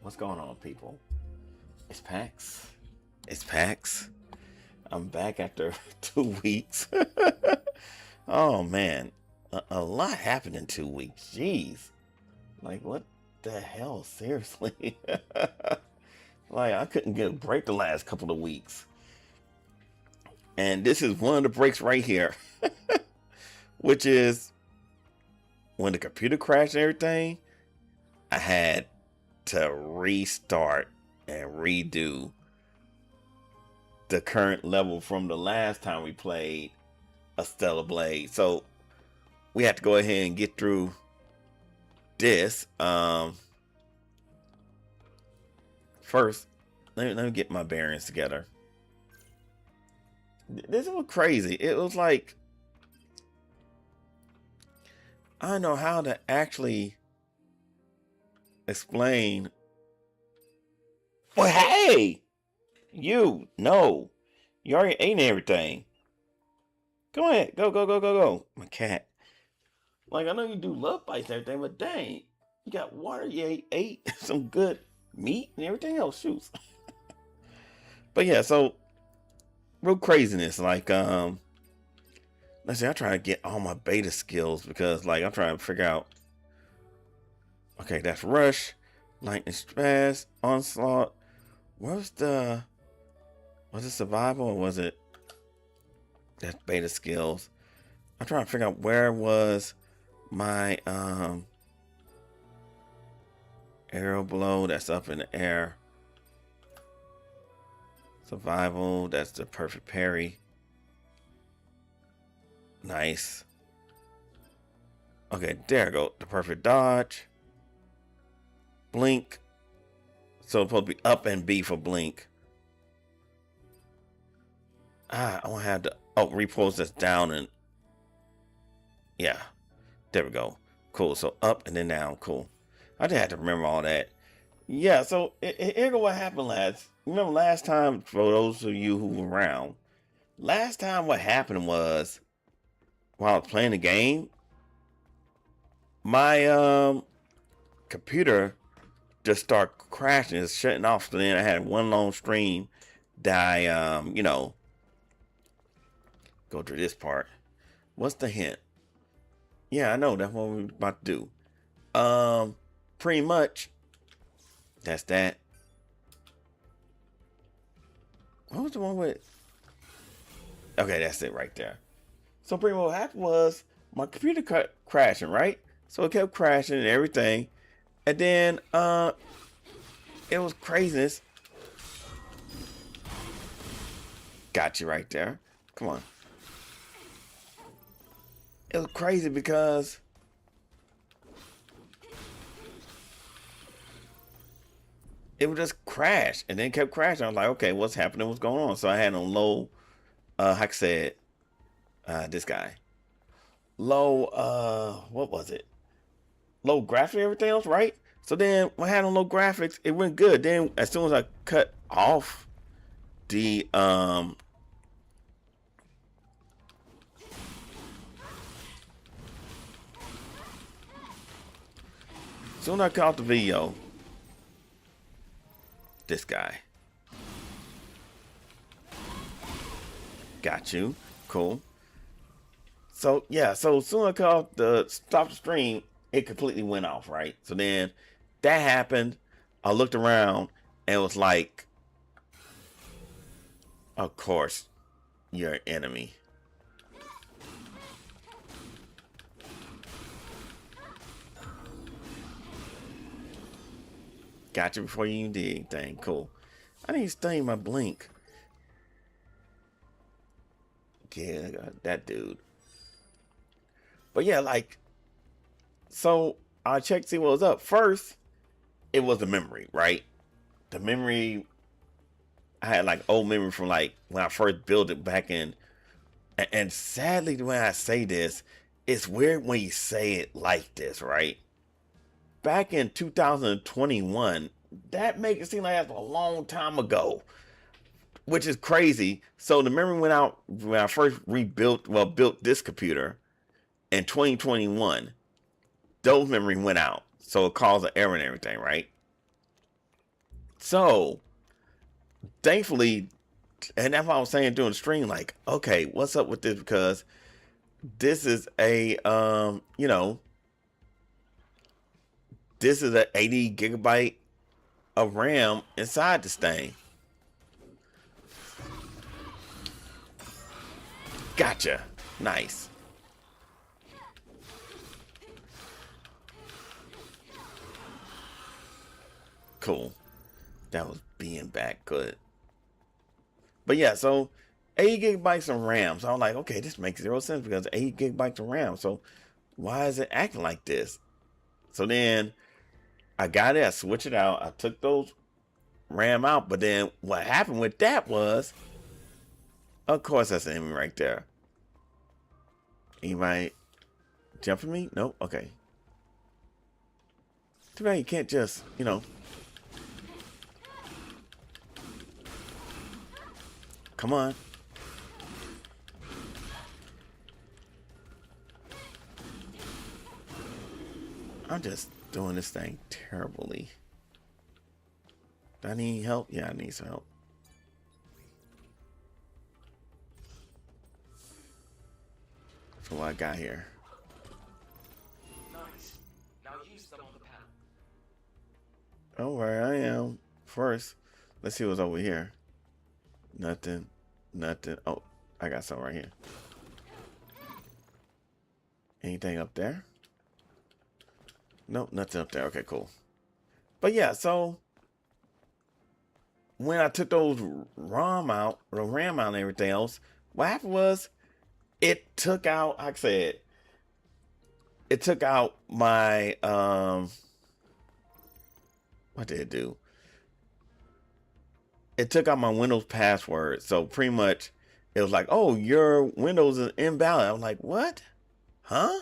What's going on, people? It's PAX. It's PAX. I'm back after 2 weeks. Oh man, a lot happened in 2 weeks. Jeez, like what the hell? Seriously, like I couldn't get a break the last couple of weeks, and this is one of the breaks right here, which is when the computer crashed and everything. I had to restart and redo the current level from the last time we played a Stellar Blade. So we have to go ahead and get through this. First, let me get my bearings together. This was crazy. It was like, I don't know how to actually explain. Well, hey, you already ate everything. Go ahead, go. My cat. Like, I know you do love bites and everything, but dang, you got water. You ate some good meat and everything else. Shoots. But yeah, so real craziness. Like, let's see. I try to get all my beta skills because, like, I'm trying to figure out. Okay, that's rush, lightning fast, onslaught. Was it survival or was it that's beta skills? I'm trying to figure out where was my arrow blow. That's up in the air. Survival, that's the perfect parry. Nice. Okay, there we go. The perfect dodge. Blink. So it's supposed to be up and B for blink. I want to have the repose that's down and yeah, there we go. Cool. So up and then down. Cool. I just had to remember all that. Yeah. So here go what happened last. Remember last time, for those of you who were around, last time what happened was while I was playing the game, my computer just started crashing, it's shutting off. So then I had one long stream that I go through this part. What's the hint? Yeah, I know that's what we're about to do. Pretty much that's that. What was the one with? Okay, that's it right there. So pretty much what happened was my computer kept crashing, right? So it kept crashing and everything. And then it was craziness. Got you right there. Come on. It was crazy because it would just crash and then kept crashing. I was like, okay, what's happening? What's going on? So I had on low, like I said, this guy. Low, what was it? Low graphics and everything else, right? So then when I had on low graphics, it went good. Then as soon as I cut off the soon as I cut off the video, this guy. Got you. Cool. So yeah, so as soon as I cut off stop the stream, it completely went off, right? So then that happened. I looked around and it was like, of course, you're an enemy. Got you before you even did anything. Cool. I need to study my blink. Yeah, that dude. But yeah, like, so I checked to see what was up. First, it was the memory, right? The memory, I had like old memory from like when I first built it back in. And sadly, when I say this, it's weird when you say it like this, right? Back in 2021, that makes it seem like that's a long time ago, which is crazy. So the memory went out when I first built this computer in 2021. Those memory went out, so it caused an error and everything, right? So thankfully, and that's what I was saying during the stream, like, okay, what's up with this? Because this is a this is a 80 gigabyte of RAM inside this thing. Gotcha. Nice. Cool. That was being back good. But yeah, so 80 gigabytes of RAM. So I'm like, okay, this makes zero sense because 80 gigabytes of RAM. So why is it acting like this? So then I got it, I switched it out, I took those RAM out, but then what happened with that was, of course, that's an enemy right there. Anybody jumping me? Nope. Okay. Too bad you can't just, come on. I'm just doing this thing terribly. Do I need help? Yeah, I need some help. So what I got here? Nice. Now use them on the panel. Oh, where I am. First, let's see what's over here. Nothing. Nothing. Oh, I got something right here. Anything up there? Nope, nothing up there. Okay, cool. But yeah, so when I took those RAM out and everything else, what happened was it took out, like I said, it took out my what did it do? It took out my Windows password. So pretty much it was like, oh, your Windows is invalid. I'm like, what? Huh?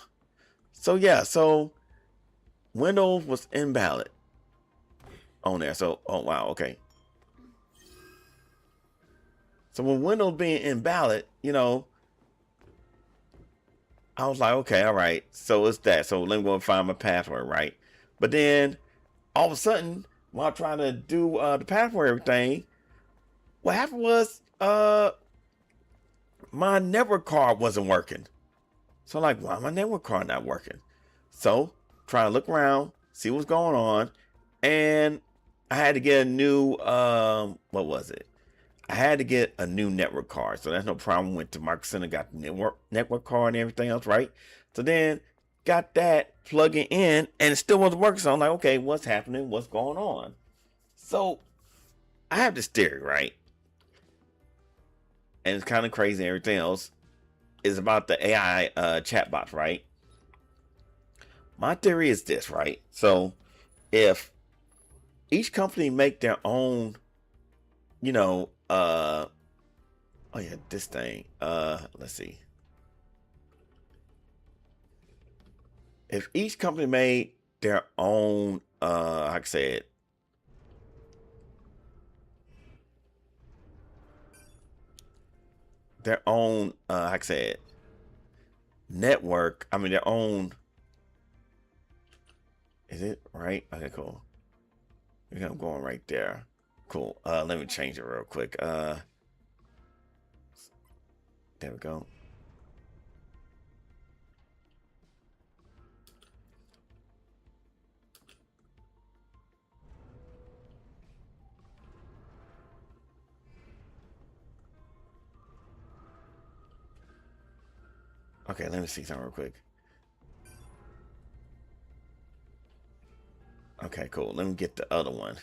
So yeah, so Windows was invalid on there. So, oh wow, okay. So with Windows being invalid, I was like, okay, all right. So it's that. So let me go and find my password, right? But then all of a sudden, while trying to do the password everything, what happened was my network card wasn't working. So I'm like, why my network card not working? So trying to look around, see what's going on, and I had to get a new what was it? I had to get a new network card. So that's no problem. Went to Market Center, got the network card and everything else, right? So then got that plugging in and it still wasn't working. So I'm like, okay, what's happening? What's going on? So I have this theory, right? And it's kind of crazy and everything else. Is about the AI chatbots, right? My theory is this, right? So if each company make their own, oh yeah, this thing. Let's see. If each company made their own, like I said, their own, like I said, network. I mean, their own. Is it right? Okay, cool. I'm going right there. Cool. Let me change it real quick. There we go. Okay, let me see something real quick. Okay, cool. Let me get the other one.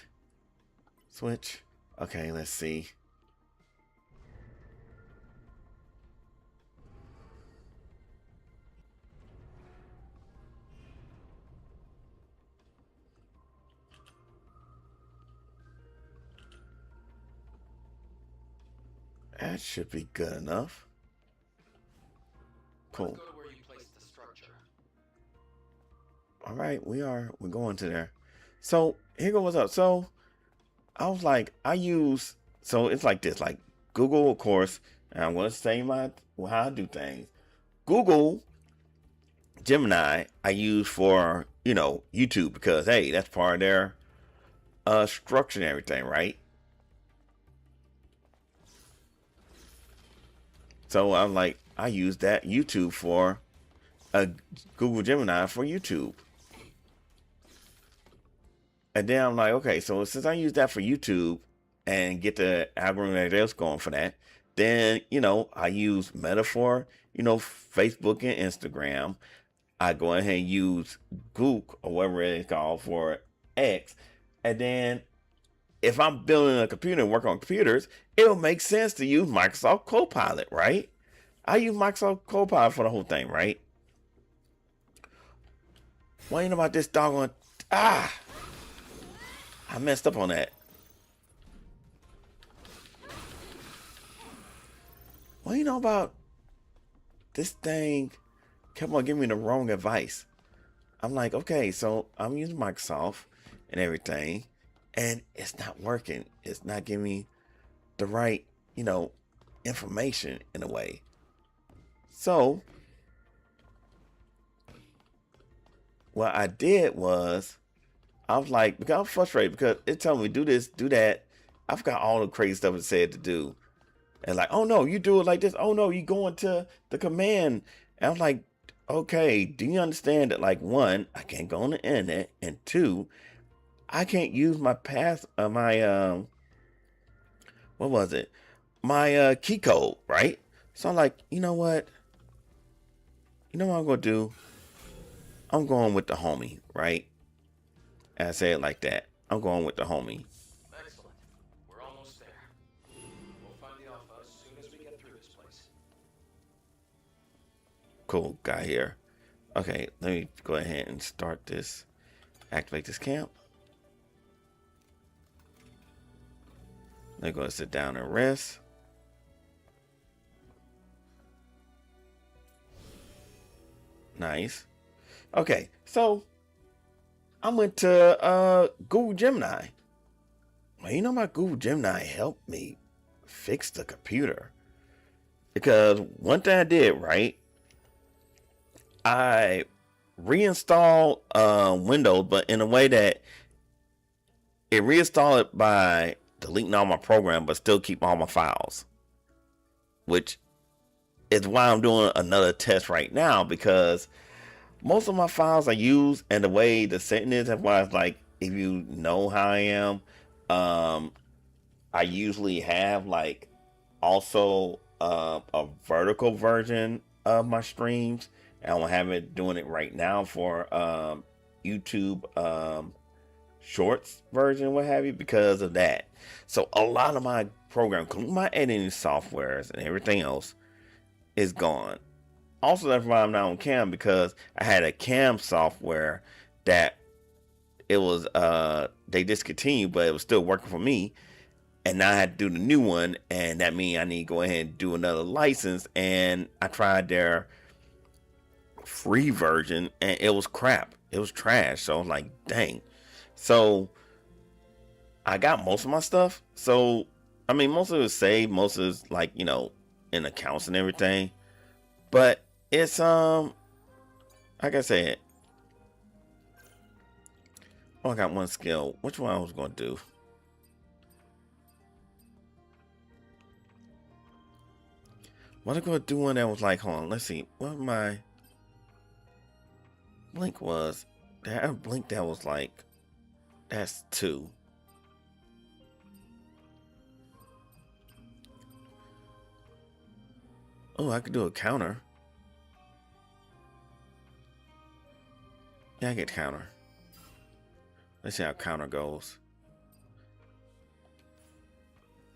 Switch. Okay, let's see. That should be good enough. Cool. Let's go to where you placed the structure. All right, we're going to there. So here goes what's up. So I was like, so it's like this, like Google, of course, and I'm gonna say how I do things. Google Gemini I use for YouTube because hey, that's part of their structure and everything, right? So I'm like, I use that YouTube for Google Gemini for YouTube. And then I'm like, okay, so since I use that for YouTube and get the algorithm that's going for that, then, I use Meta for, Facebook and Instagram. I go ahead and use Gook or whatever it's called for X. And then if I'm building a computer and work on computers, it'll make sense to use Microsoft Copilot, right? I use Microsoft Copilot for the whole thing, right? What ain't about this doggone... I messed up on that. What you know about this thing kept on giving me the wrong advice. I'm like, okay, so I'm using Microsoft and everything, and it's not working. It's not giving me the right, information in a way. So what I did was, I was like, because I'm frustrated because it told me do this, do that. I forgot all the crazy stuff it said to do. And like, oh no, you do it like this. Oh no, you go into the command. And I'm like, okay, do you understand that, like, one, I can't go on the internet, and two, I can't use my what was it? My key code, right? So I'm like, you know what? You know what I'm gonna do? I'm going with the homie, right? And I say it like that. I'm going with the homie. Excellent. We're almost there. We'll find the Alpha as soon as we get through this place. Cool guy here. Okay, let me go ahead and start this. Activate this camp. They're going to sit down and rest. Nice. Okay, so I went to Google Gemini. Well, you know, my Google Gemini helped me fix the computer. Because one thing I did, right? I reinstalled Windows, but in a way that it reinstalled it by deleting all my program, but still keep all my files. Which is why I'm doing another test right now, because most of my files I use, and the way the setting is, that's why it's like, if you know how I am, I usually have like also a vertical version of my streams. I don't have it doing it right now for YouTube shorts version, what have you, because of that. So a lot of my program, my editing softwares and everything else is gone. Also, that's why I'm not on cam, because I had a cam software that it was they discontinued, but it was still working for me. And now I had to do the new one, and that means I need to go ahead and do another license. And I tried their free version, and it was crap. It was trash. So I was like, dang. So I got most of my stuff. So I mean, most of it is saved, most of it is like, in accounts and everything. But it's like I said, I got one skill. Which one I was gonna do? What I'm gonna do one that was like, hold on, let's see what my blink was. That blink that was like, that's 2. Oh, I could do a counter. Yeah, I get counter. Let's see how counter goes.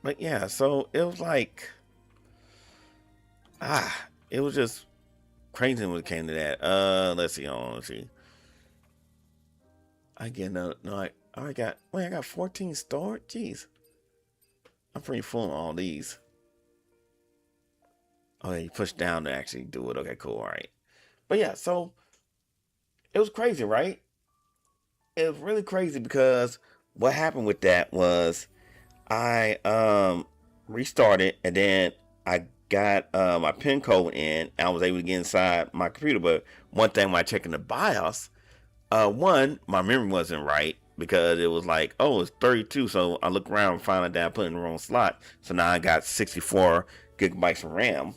But yeah, so it was like, it was just crazy when it came to that. Let's see, let's see. I get I got 14 stored. Jeez, I'm pretty full on all these. Oh, you push down to actually do it. Okay, cool. All right. But yeah, so it was crazy, right? It was really crazy, because what happened with that was I restarted, and then I got my pin code in, and I was able to get inside my computer. But one thing when I checked in the BIOS, one, my memory wasn't right, because it was like, oh, it's 32. So I look around and find out that I put in the wrong slot. So now I got 64 gigabytes of RAM.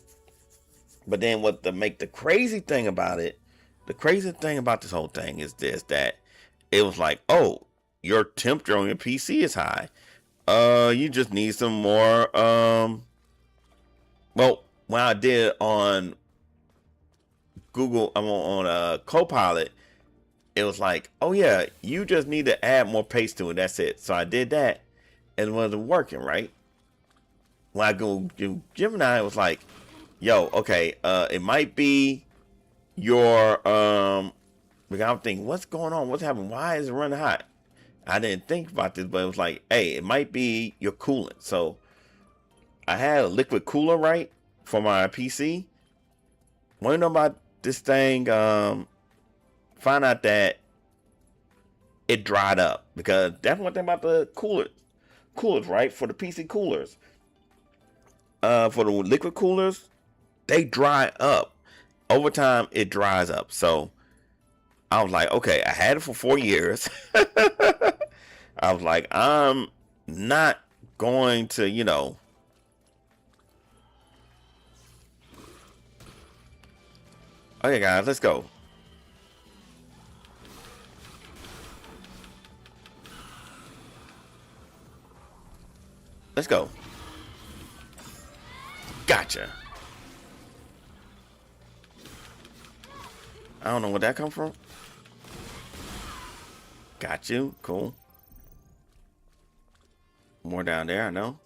But then what to make the crazy thing about it, the crazy thing about this whole thing is this, that it was like, oh, your temperature on your PC is high. You just need some more. Well, when I did on Google, I'm on Copilot, it was like, oh yeah, you just need to add more paste to it. That's it. So I did that, and it wasn't working right. When I go to Gemini, it was like, yo, okay, it might be your because I'm thinking, what's going on? What's happening? Why is it running hot? I didn't think about this, but it was like, hey, it might be your coolant. So I had a liquid cooler, right, for my PC. Want to know about this thing? Find out that it dried up, because that's one thing about the coolers, right? For the PC coolers, for the liquid coolers, they dry up over time. It dries up. So I was like, okay, I had it for 4 years. I was like, I'm not going to, Okay, guys, let's go. Let's go. Gotcha. I don't know where that come from. Got you. Cool. More down there, I know.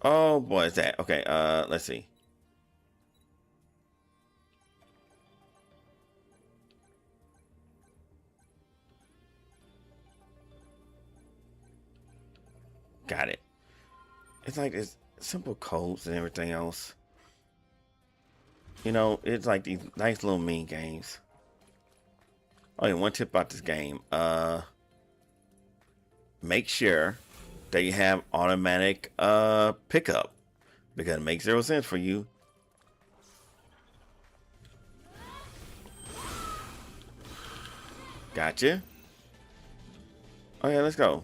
Oh boy, is that okay? Let's see. Got it. It's like it's simple codes and everything else. It's like these nice little mini games. Oh, yeah, one tip about this game. Make sure that you have automatic pickup, because it makes 0 sense for you. Gotcha. Oh yeah, let's go.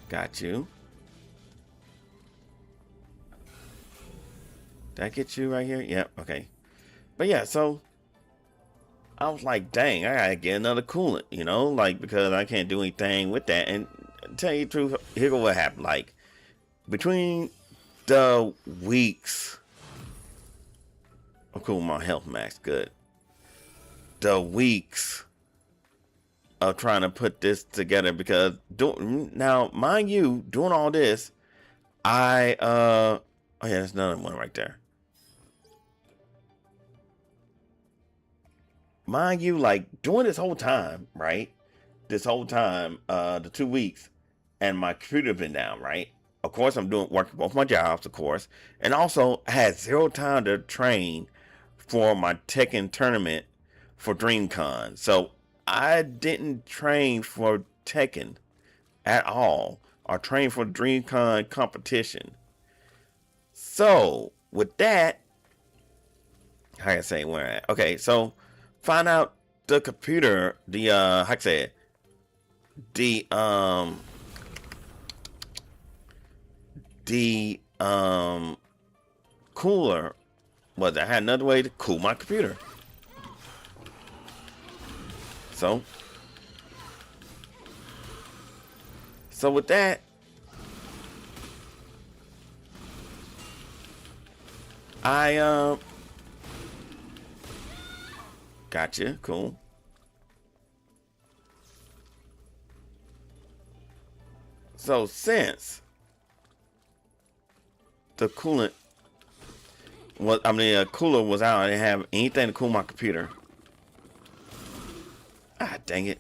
Got you. Did I get you right here? Yep, okay. But yeah, so I was like, dang, I gotta get another coolant, like, because I can't do anything with that. And to tell you the truth, here's what happened. Like, between the weeks, I'm cool, my health max, good. The weeks of trying to put this together, because now, mind you, doing all this, oh yeah, there's another one right there. Mind you, like, doing this whole time, right? This whole time, the 2 weeks, and my computer been down, right? Of course, I'm working both my jobs, of course, and also I had 0 time to train for my Tekken tournament for Dream Con. So I didn't train for Tekken at all, or train for Dream Con competition. So with that, how can I say where I'm at? Okay, so find out the computer, how can I say it? The cooler was, I had another way to cool my computer. So with that, I gotcha, cool. So since the coolant was, cooler was out, I didn't have anything to cool my computer. Ah, dang it.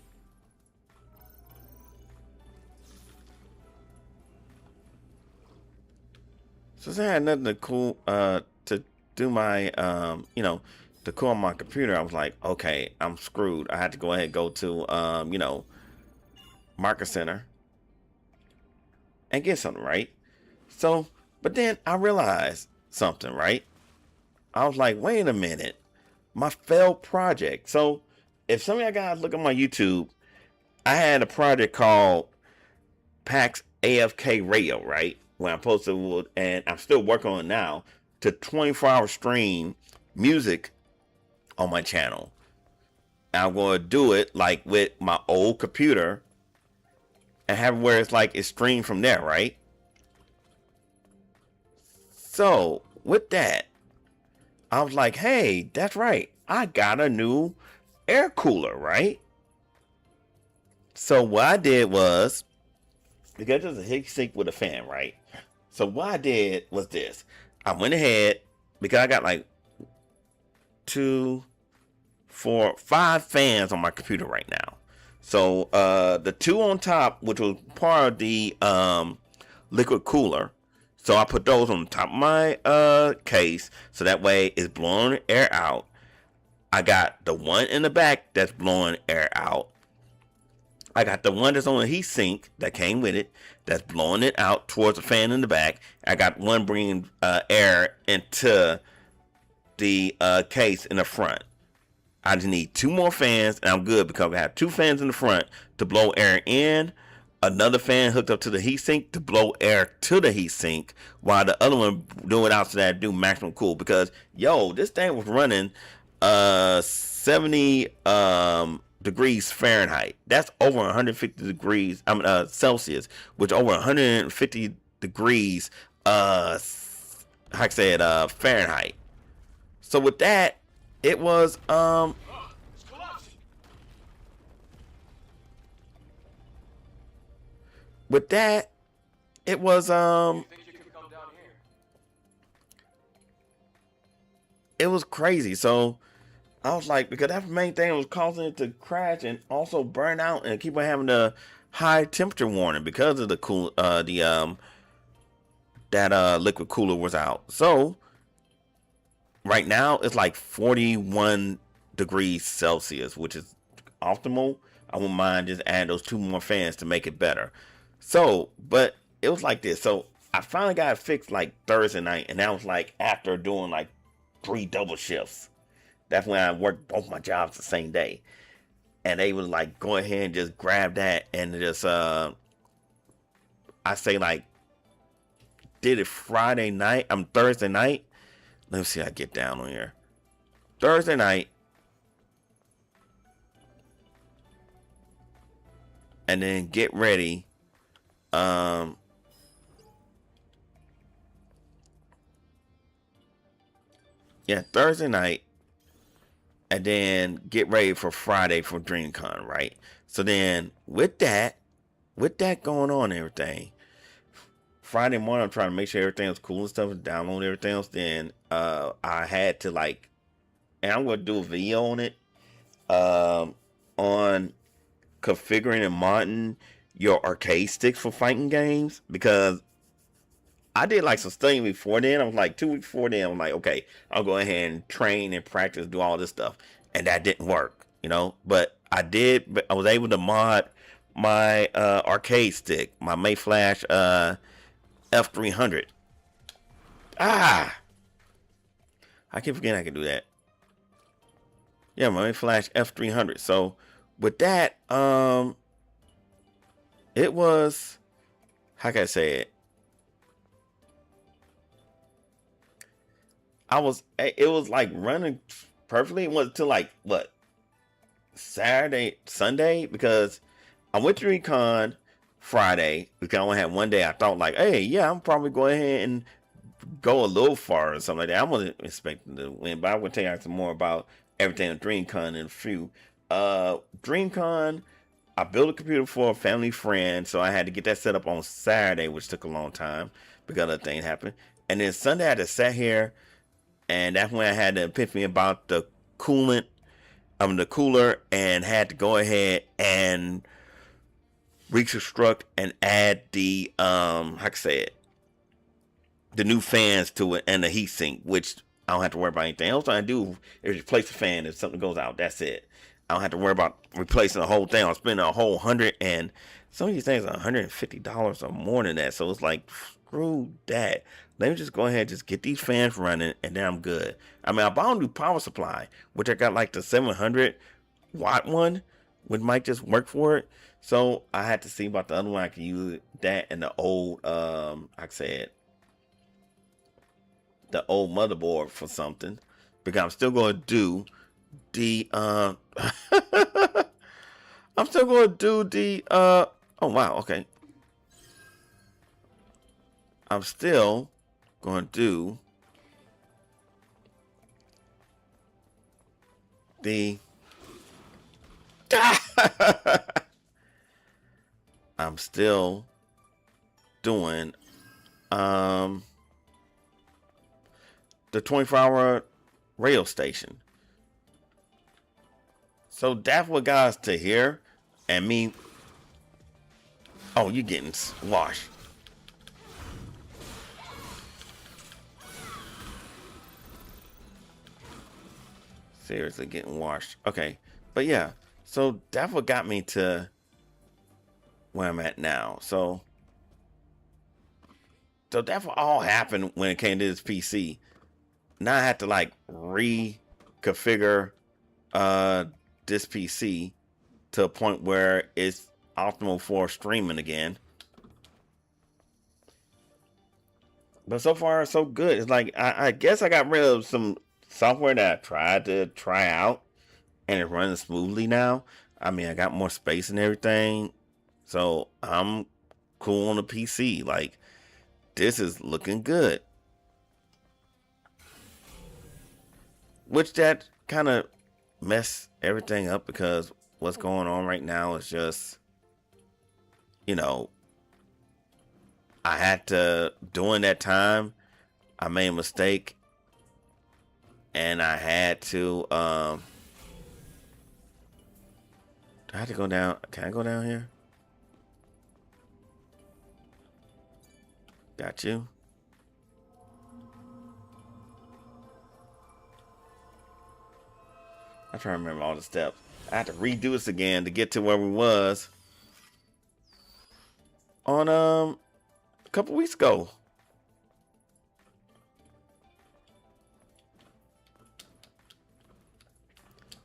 So since I had nothing to cool, to do my, to cool my computer, I was like, okay, I'm screwed. I had to go ahead and go to, Market Center and get something, right? So, but then I realized something, right? I was like, wait a minute, my failed project. So, if some of y'all guys look at my YouTube, I had a project called PAX AFK Radio, right? When I posted, and I'm still working on it now, to 24-hour stream music on my channel. I'm going to do it like with my old computer and have it where it's like it's streamed from there, right? So with that, I was like, hey, that's right. I got a new air cooler, right? So what I did was, because there's a heat sink with a fan, right? So what I did was this. I went ahead, because I got like 2, 4, 5 fans on my computer right now. So the 2 on top, which was part of the liquid cooler, so I put those on the top of my case, so that way it's blowing air out. I got the one in the back that's blowing air out. I got the one that's on the heat sink that came with it, that's blowing it out towards the fan in the back. I got one bringing air into the case in the front. I just need 2 more fans, and I'm good, because I have 2 fans in the front to blow air in, another fan hooked up to the heat sink to blow air to the heat sink, while the other one do it out so that I do maximum cool. Because this thing was running 70 degrees Fahrenheit. That's over 150 degrees Celsius, which over 150 degrees Fahrenheit. So with that, it was with that, it was You think you could come down here? it was crazy. So I was like, because that's the main thing that was causing it to crash and also burn out and keep on having the high temperature warning because of the liquid cooler was out. So right now it's like 41 degrees Celsius, which is optimal. I wouldn't mind just adding those 2 more fans to make it better. So, but it was like this. So I finally got it fixed like Thursday night, and that was like after doing like 3 double shifts. That's when I worked both my jobs the same day. And they would like go ahead and just grab that and just I say like did it Thursday night. Let me see, I get down on here. Thursday night. And then get ready. Thursday night. And then get ready for Friday for Dream Con, right? So then with that going on and everything, Friday morning I'm trying to make sure everything was cool and stuff and download everything else. Then I had to like, and I'm gonna do a video on it, on configuring and modding your arcade sticks for fighting games, because I did like some studying before then. I was like 2 weeks before then. I'm like, okay, I'll go ahead and train and practice, do all this stuff. And that didn't work, But I was able to mod my arcade stick, my Mayflash F300. I keep forgetting I can do that. Yeah, my Mayflash F300. So with that, it was, how can I say it? It was like running perfectly. It wasn't until like what, Sunday, because I went to Recon Friday because I only had one day. I thought like, hey, yeah, I'm probably going ahead and go a little far or something like that. I wasn't expecting to win, but I will tell you some more about everything at DreamCon in a few. DreamCon, I built a computer for a family friend, so I had to get that set up on Saturday, which took a long time because other things happened. And then Sunday I had to sit here. And that's when I had the epiphany about the cooler, and had to go ahead and reconstruct and add the the new fans to it and the heat sink, which I don't have to worry about anything else. All I do is replace the fan if something goes out. That's it. I don't have to worry about replacing the whole thing. I'll spend a whole $100, and some of these things are $150 or more than that. So it's like Screw that. Let me just go ahead and just get these fans running, and then I'm good. I mean, I bought a new power supply, which I got like the 700-watt one, which might just work for it. So I had to see about the other one. I can use that and the old, like I said, the old motherboard for something, because I'm still going to do the, I'm still going to do the, oh wow, okay. I'm still going to do the I'm still doing the 24-hour radio station. So that's what got us to here. And me, oh, you getting washed. Seriously, getting washed. Okay, but yeah, so that's what got me to where I'm at now. So that's what all happened when it came to this PC. Now I had to like reconfigure this PC to a point where it's optimal for streaming again. But so far, so good. It's like I guess I got rid of some software that I tried to try out, and it's running smoothly now. I mean, I got more space and everything, so I'm cool on the PC. Like, this is looking good. Which that kind of messed everything up, because what's going on right now is just, you know, I had to, during that time, I made a mistake, and I had to, do I have to go down? Can I go down here? Got you. I'm trying to remember all the steps. I had to redo this again to get to where we was on a couple weeks ago.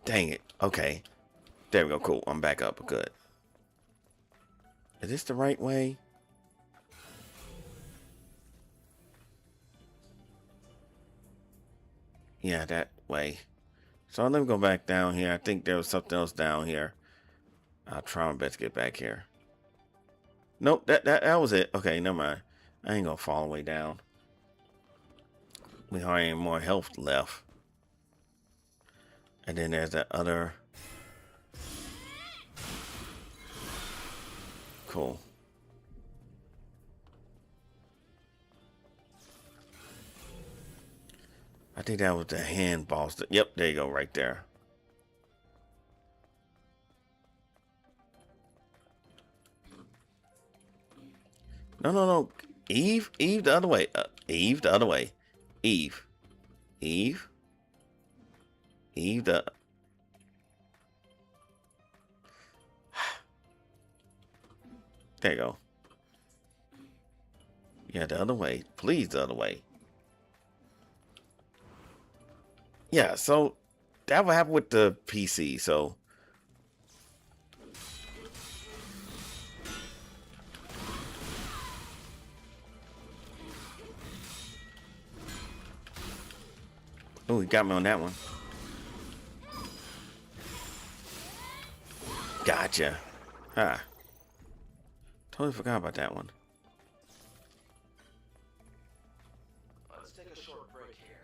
Dang it. Okay. There we go. Cool. I'm back up. Good. Is this the right way? Yeah, that way. So let me go back down here. I think there was something else down here. I'll try my best to get back here. Nope, that was it. Okay, never mind. I ain't gonna fall all the way down. We hardly any more health left. And then there's that other. Cool. I think that was the hand boss. Yep, there you go, right there. No. Eve the other way. Eve the other way. Eve the. There you go. Yeah, the other way. Please, the other way. Yeah, so that what happened with the PC. So oh, he got me on that one. Gotcha. Ah. Totally forgot about that one. Let's take a short break here.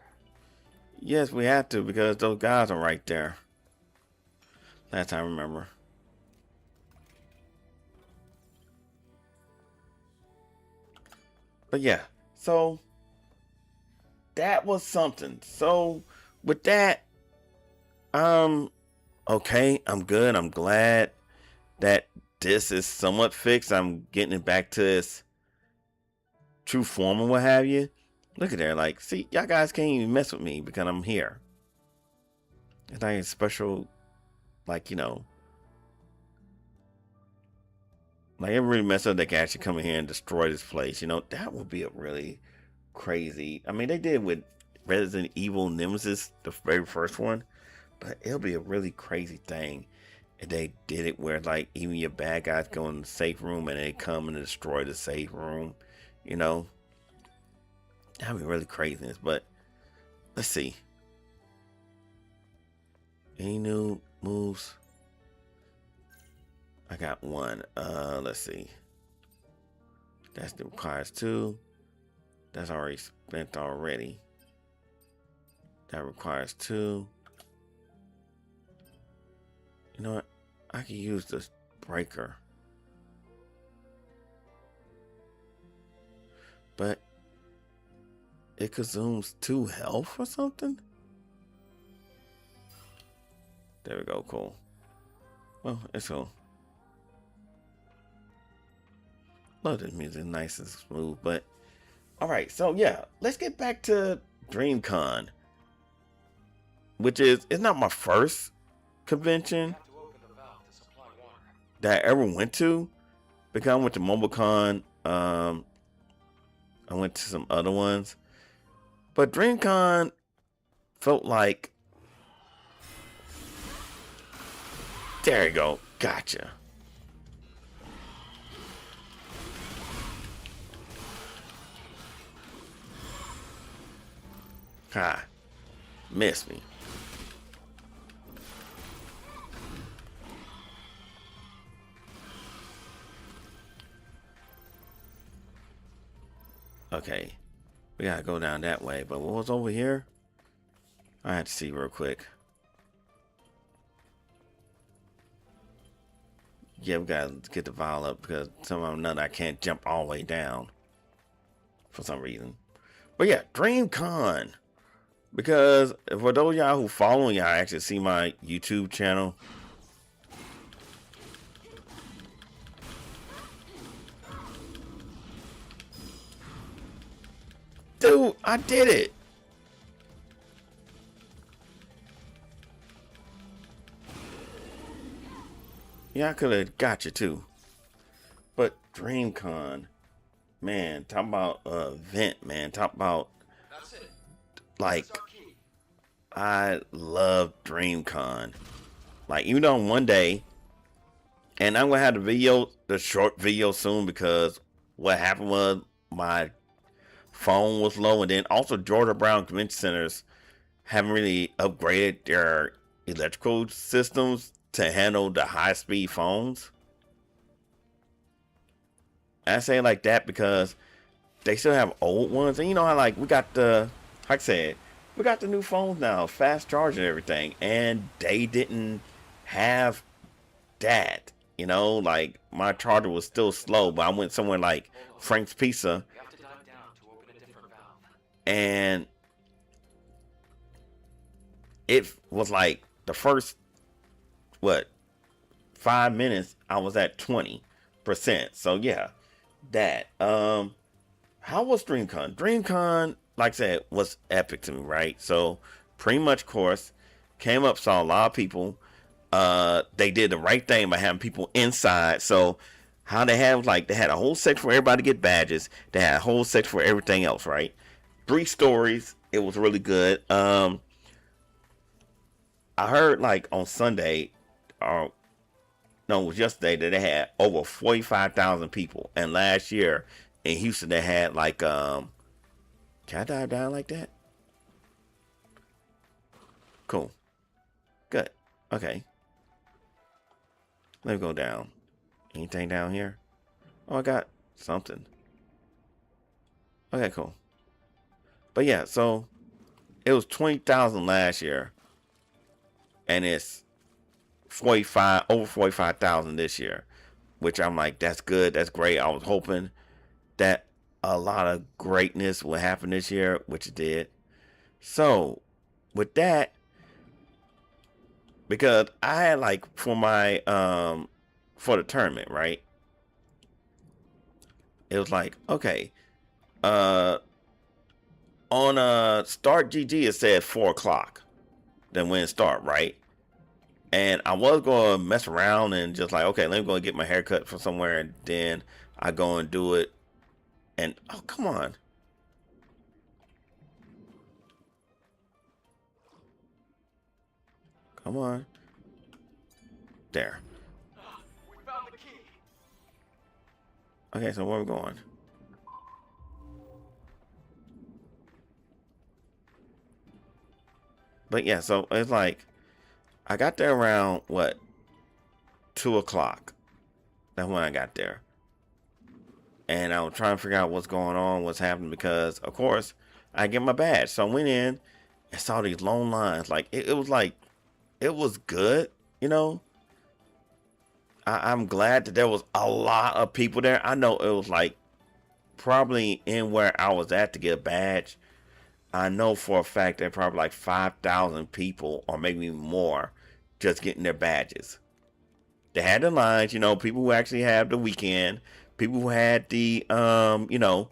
Yes, we have to, because those guys are right there. Last time I remember. But yeah, so that was something. So with that, okay, I'm good. I'm glad that this is somewhat fixed. I'm getting it back to its true form and what have you. Look at there, like, see, y'all guys can't even mess with me because I'm here. It's like a special, like, you know, Like, it really messed up. They can actually come in here and destroy this place. You know, that would be a really crazy. I mean, they did with Resident Evil Nemesis, the very first one, but it'll be a really crazy thing if they did it where, like, even your bad guys go in the safe room and they come and destroy the safe room. You know, that'd be really craziness. But let's see. Any new moves? I got one. Let's see. That requires 2. That's already spent already. That requires 2. You know what? I can use this breaker. But it consumes 2 health or something? There we go, cool. Well, it's cool. Love this music, nice and smooth. But alright, so yeah, let's get back to Dream Con, which is, it's not my first convention that I ever went to, because I went to MobileCon, I went to some other ones, but Dream Con felt like, there you go, gotcha. Ha, missed me. Okay, we gotta go down that way, but what was over here? I had to see real quick. Yeah, we gotta get the vial up because somehow or another I can't jump all the way down for some reason. But yeah, Dream Con. Because for those of y'all who follow me, y'all actually see my YouTube channel. Dude, I did it. Yeah, I could have got you too. But DreamCon, man, talk about event, man. Talk about, like, I love DreamCon. Like, even on one day, and I'm gonna have the short video soon, because what happened was my phone was low, and then also Georgia Brown Convention Centers haven't really upgraded their electrical systems to handle the high-speed phones. I say it like that because they still have old ones, and you know how, like, we got the, like I said, we got the new phones now, fast charge and everything, and they didn't have that. You know, like, my charger was still slow, but I went somewhere like Frank's Pizza, and it was like the first, 5 minutes I was at 20%. So yeah, that. How was DreamCon? DreamCon, like I said, was epic to me, right? So pretty much course, came up, saw a lot of people. They did the right thing by having people inside. So how they have, like, they had a whole section for everybody to get badges. They had a whole section for everything else, right? 3 stories. It was really good. I heard, like, on Sunday, or no, it was yesterday, that they had over 45,000 people. And last year in Houston, they had, like, can I dive down like that? Cool. Good. Okay. Let me go down. Anything down here? Oh, I got something. Okay, cool. But yeah, so it was 20,000 last year, and it's over 45,000 this year, which I'm like, that's good, that's great. I was hoping that a lot of greatness would happen this year, which it did. So with that, because I had, like, for my for the tournament, right? It was like, okay, on Start GG it said 4 o'clock. Then when it start, right? And I was going to mess around and just like, okay, let me go and get my hair cut from somewhere, and then I go and do it. And oh, come on. Come on. There. We found the key. Okay, so where are we going? But yeah, so it's like I got there around what, 2 o'clock. That's when I got there. And I was trying to figure out what's going on, what's happening, because of course I get my badge. So I went in and saw these long lines. Like it was like it was good, you know. I'm glad that there was a lot of people there. I know it was like probably in where I was at to get a badge. I know for a fact there probably like 5,000 people or maybe more just getting their badges. They had the lines, you know, people who actually have the weekend, people who had the you know,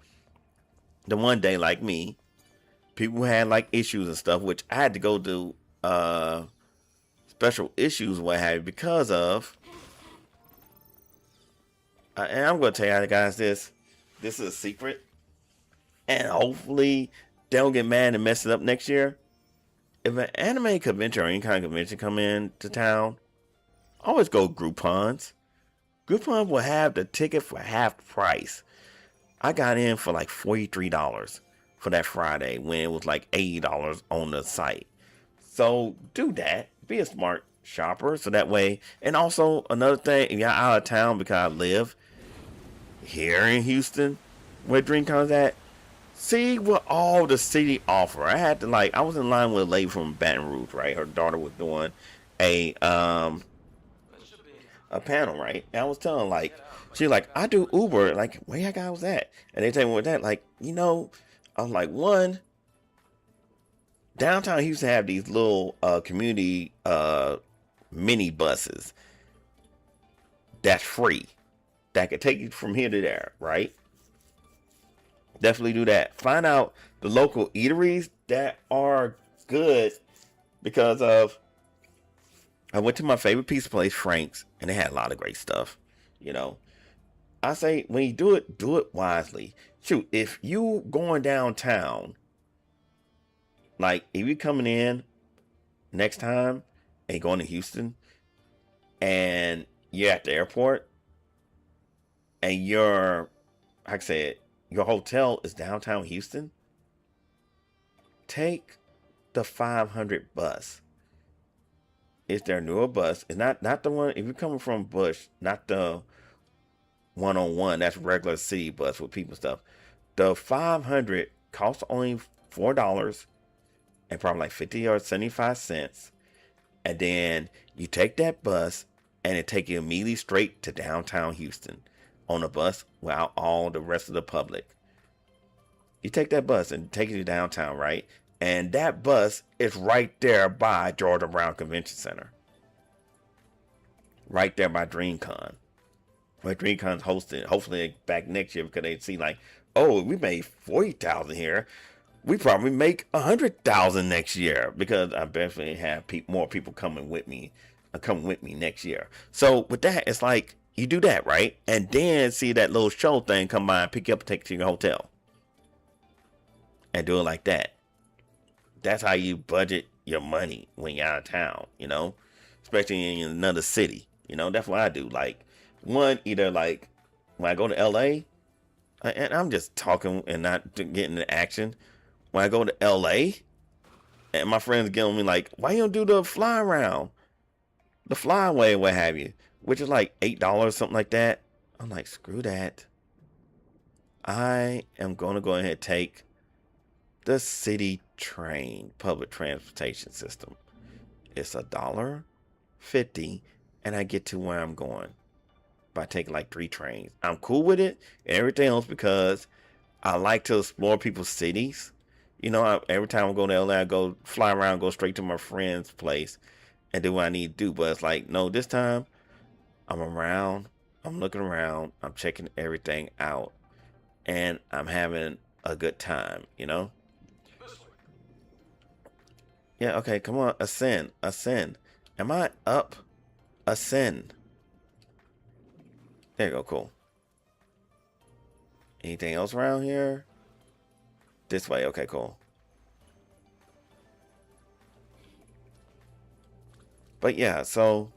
the one day like me, people who had like issues and stuff, which I had to go do special issues, what have you, because of. And I'm gonna tell you guys this is a secret, and hopefully they don't get mad and mess it up next year. If an anime convention or any kind of convention come into town, always go Groupons. Groupon will have the ticket for half price. I got in for like $43 for that Friday when it was like $80 on the site. So do that. Be a smart shopper. So that way, and also another thing, if y'all out of town, because I live here in Houston, where Dream Con's at, see what all the city offer. I had to like, I was in line with a lady from Baton Rouge, right? Her daughter was doing a panel, right? And I was telling her, like, she's like, I do Uber. Like, where y'all guys was at? And they tell me what that, like, you know, I was like, one, downtown used to have these little community mini buses that's free, that could take you from here to there, right? Definitely do that. Find out the local eateries that are good, because of, I went to my favorite pizza place, Frank's, and they had a lot of great stuff. You know, I say when you do it wisely. Shoot, if you going downtown, like if you coming in next time and going to Houston, and you're at the airport, and your, like I said, your hotel is downtown Houston, take the 500 bus. It's their newer bus. It's not the one, if you're coming from Bush, not the 101, that's regular city bus with people and stuff. The 500 costs only $4 and probably like 50 or 75 cents. And then you take that bus and it take you immediately straight to downtown Houston on a bus without all the rest of the public. You take that bus and take you to downtown, right? And that bus is right there by Georgia Brown Convention Center. Right there by Dream Con. Where Dream Con's hosting. Hopefully back next year, because they see like, oh, we made 40,000 here. We probably make 100,000 next year, because I definitely have more people coming with me next year. So with that, it's like you do that, right? And then see that little show thing come by and pick you up and take you to your hotel. And do it like that. That's how you budget your money when you're out of town, you know, especially in another city. You know, that's what I do. Like, one, either like when I go to LA, and I'm just talking and not getting into action. When I go to LA, and my friends get on me like, why you don't do the fly around, the flyway, what have you, which is like $8, something like that. I'm like, screw that. I am going to go ahead and take the city train, public transportation system. It's $1.50 and I get to where I'm going by taking like 3 trains. I'm cool with it and everything else, because I like to explore people's cities. You know, every time I go to LA, I go fly around, go straight to my friend's place and do what I need to do. But it's like, no, this time I'm around, I'm looking around, I'm checking everything out, and I'm having a good time, you know? Yeah, okay, come on, ascend. Am I up? Ascend. There you go, cool. Anything else around here? This way, okay, cool. But yeah, so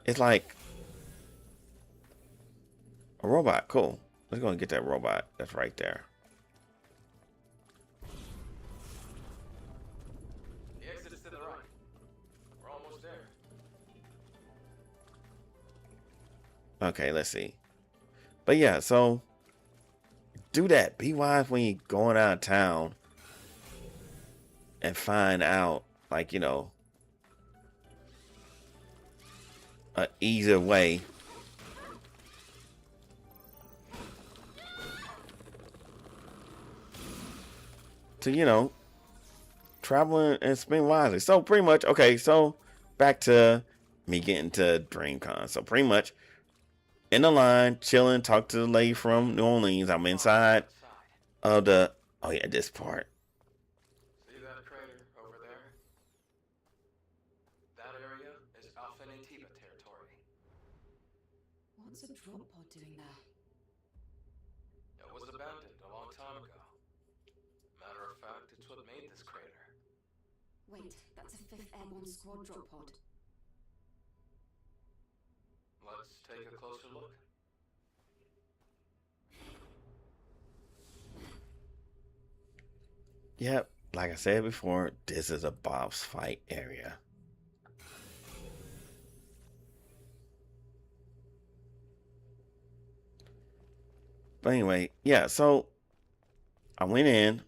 it's like a robot, cool. Let's go and get that robot that's right there. The exit's to the right. We're almost there. Okay, let's see. But yeah, so do that. Be wise when you're going out of town and find out, like, you know, a easier way to, you know, travel and spend wisely. So pretty much, okay, so back to me getting to Dream Con. So pretty much in the line, chilling, talk to the lady from New Orleans. I'm inside of the, oh yeah, this part. See that crater over there? That area is Alpha-Natiba territory. What's a drop pod doing there? It was abandoned a long time ago. Matter of fact, it's what made this crater. Wait, that's a 5th Airborne Squad drop pod. Let's take a closer look. Yep, like I said before, this is a boss fight area. But anyway, yeah, so I went in,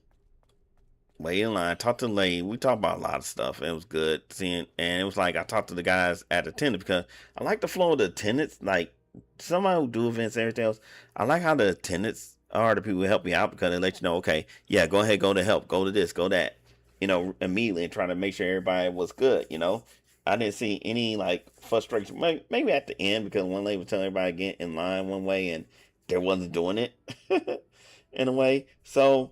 waited in line, talked to the lady. We talked about a lot of stuff. It was good seeing, and it was like I talked to the guys at attendance because I like the flow of the attendants. Like somebody who do events and everything else, I like how the attendants are the people who help you out because they let you know, okay, yeah, go ahead, go to help, go to this, go that, you know, immediately and trying to make sure everybody was good, you know. I didn't see any like frustration. Maybe at the end because one lady was telling everybody to get in line one way and they wasn't doing it in a way. So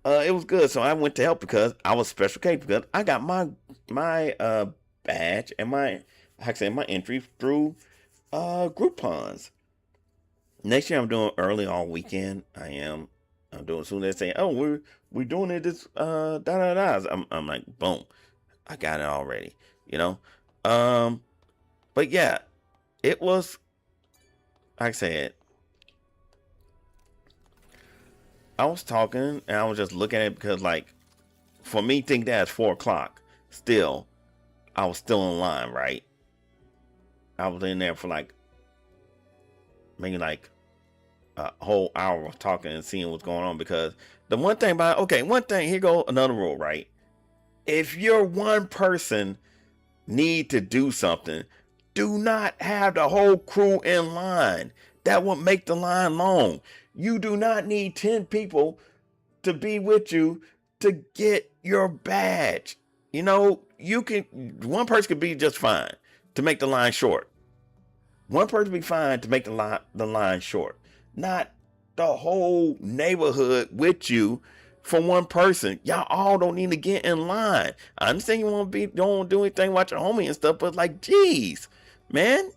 it was good. So I went to help because I was special case because I got my badge and my, like I said, my entry through Groupons. Next year I'm doing early all weekend. I'm doing soon as they say, oh, we're doing it this da da da. I'm like, boom, I got it already, you know. But yeah, it was, like I said, I was talking and I was just looking at it because, like, for me, think that's 4 o'clock. Still, I was still in line, right? I was in there for like maybe like a whole hour of talking and seeing what's going on because the one thing about, okay, one thing, here go another rule, right? If you're one person need to do something, do not have the whole crew in line. That would make the line long. You do not need 10 people to be with you to get your badge. You know, you can, one person could be just fine to make the line short. One person be fine to make the line short. Not the whole neighborhood with you for one person. Y'all all don't need to get in line. I understand you don't do anything about your homie and stuff, but like, geez, man,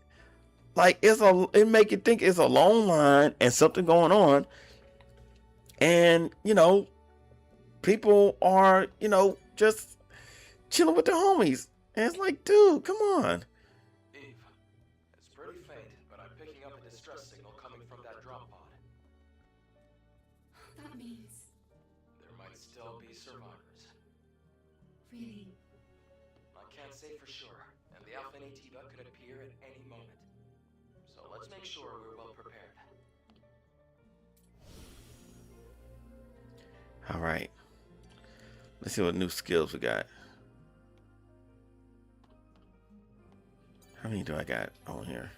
like it make you think it's a long line and something going on, and you know, people are, you know, just chilling with their homies, and it's like, dude, come on. Eve, it's pretty faint, but I'm picking up a distress signal coming from that drop pod. That means... There might still be survivors. Really? I can't say for sure, and the Alpha-Natiba could appear at any moment. So let's make sure we're well prepared. All right. Let's see what new skills we got. How many do I got on here?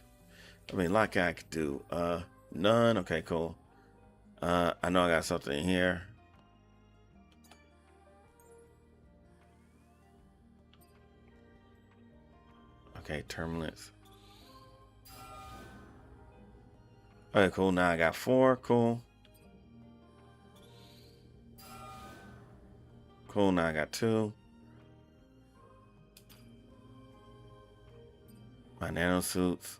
I mean, like I could do. None. Okay, cool. I know I got something in here. Okay, turbulence. Okay, cool. Now I got 4. Cool. Cool. Now I got 2. My nano suits.